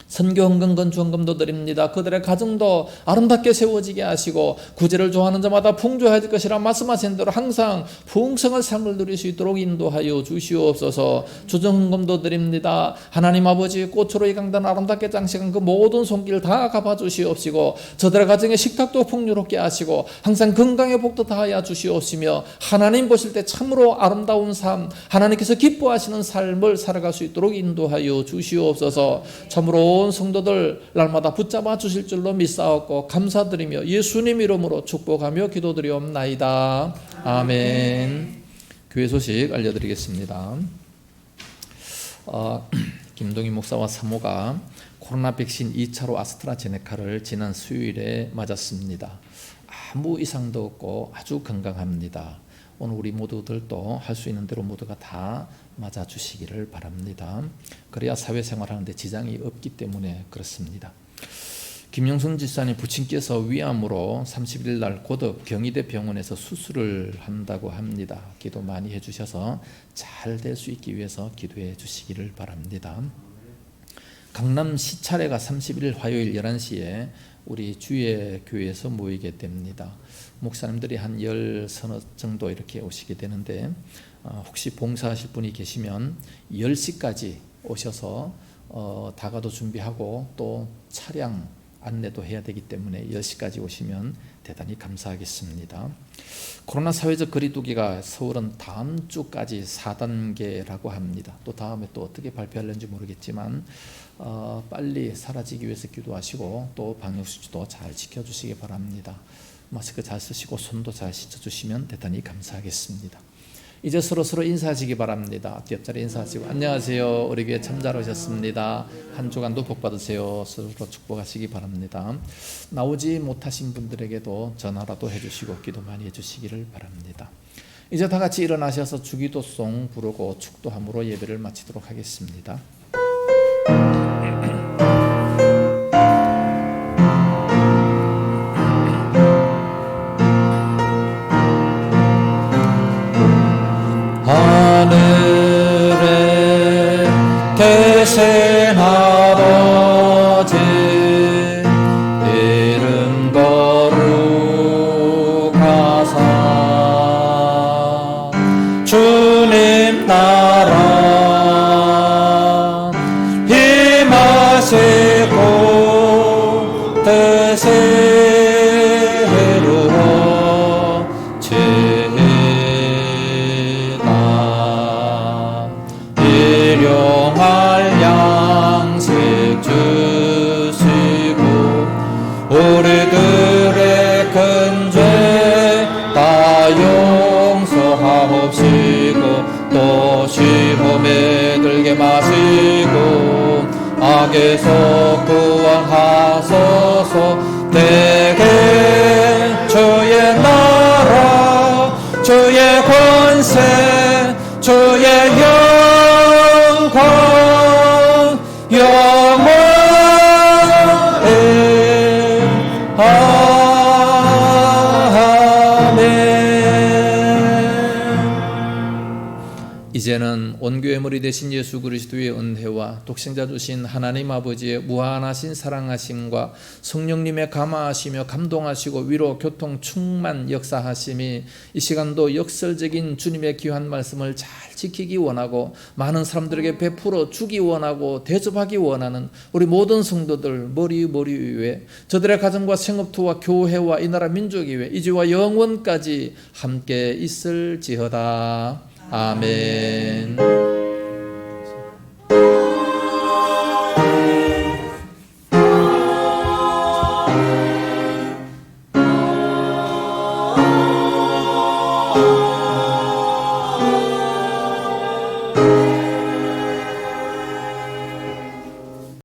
선교 헌금 건축 헌금도 드립니다. 그들의 가정도 아름답게 세워지게 하시고 구제를 좋아하는 자마다 풍조해질 것이라 말씀하신 대로 항상 풍성한 삶을 누릴 수 있도록 인도하여 주시옵소서. 주정 헌금도 드립니다. 하나님 아버지 꽃으로 이 강단 아름답게 장식한 그 모든 손길 다 갚아 주시옵시고 저들의 가정의 식탁도 풍요롭게 하시고 항상 건강의 복도 다하여 주시옵시며 하나님 보실 때 참으로 아름다운 삶, 하나님께서 기뻐하시는 삶을 살아갈 수 있도록 인도하여 주시옵소서. 참으로 온 성도들 날마다 붙잡아 주실 줄로 믿사옵고 감사드리며 예수님 이름으로 축복하며 기도드리옵나이다. 아멘. 교회 소식 알려드리겠습니다. 김동희 목사와 사모가 코로나 백신 2차로 아스트라제네카를 지난 수요일에 맞았습니다. 아무 이상도 없고 아주 건강합니다. 오늘 우리 모두들도 할 수 있는 대로 모두가 다 맞아주시기를 바랍니다. 그래야 사회생활하는데 지장이 없기 때문에 그렇습니다. 김영선 지사님 부친께서 위암으로 31일 날 고덕 경희대 병원에서 수술을 한다고 합니다. 기도 많이 해주셔서 잘 될 수 있기 위해서 기도해 주시기를 바랍니다. 강남 시차례가 31일 화요일 11시에 우리 주의 교회에서 모이게 됩니다. 목사님들이 한 10서너 정도 이렇게 오시게 되는데 혹시 봉사하실 분이 계시면 10시까지 오셔서 다가도 준비하고 또 차량 안내도 해야 되기 때문에 10시까지 오시면 대단히 감사하겠습니다. 코로나 사회적 거리두기가 서울은 다음 주까지 4단계라고 합니다. 또 다음에 또 어떻게 발표할는지 모르겠지만 빨리 사라지기 위해서 기도하시고 또 방역수칙도 잘 지켜주시기 바랍니다. 마스크 잘 쓰시고 손도 잘 씻어주시면 대단히 감사하겠습니다. 이제 서로 인사하시기 바랍니다. 옆자리 인사하시고 안녕하세요. 우리 교회 참 잘 오셨습니다. 한 주간도 복 받으세요. 서로 축복하시기 바랍니다. 나오지 못하신 분들에게도 전화라도 해주시고 기도 많이 해주시기를 바랍니다. 이제 다 같이 일어나셔서 주기도송 부르고 축도함으로 예배를 마치도록 하겠습니다. 하늘 크신 아버지 이름 거룩하사 주님 나라 임하시고 뜻이 이루어지다 일용할 양식 주시고 우리들의 큰 죄 다 용서하옵시고 또 시험에 들게 마시고 악에서 구원하소서 내게 주의 나라 주의 권세 주의 영광 영원히 이제는 온교의 머리 되신 예수 그리스도의 은혜와 독생자 주신 하나님 아버지의 무한하신 사랑하심과 성령님의 감화하시며 감동하시고 위로 교통 충만 역사하심이 이 시간도 역설적인 주님의 귀한 말씀을 잘 지키기 원하고 많은 사람들에게 베풀어 주기 원하고 대접하기 원하는 우리 모든 성도들 머리 위에 저들의 가정과 생업투와 교회와 이 나라 민족이 위해 이제와 영원까지 함께 있을지어다. 아멘.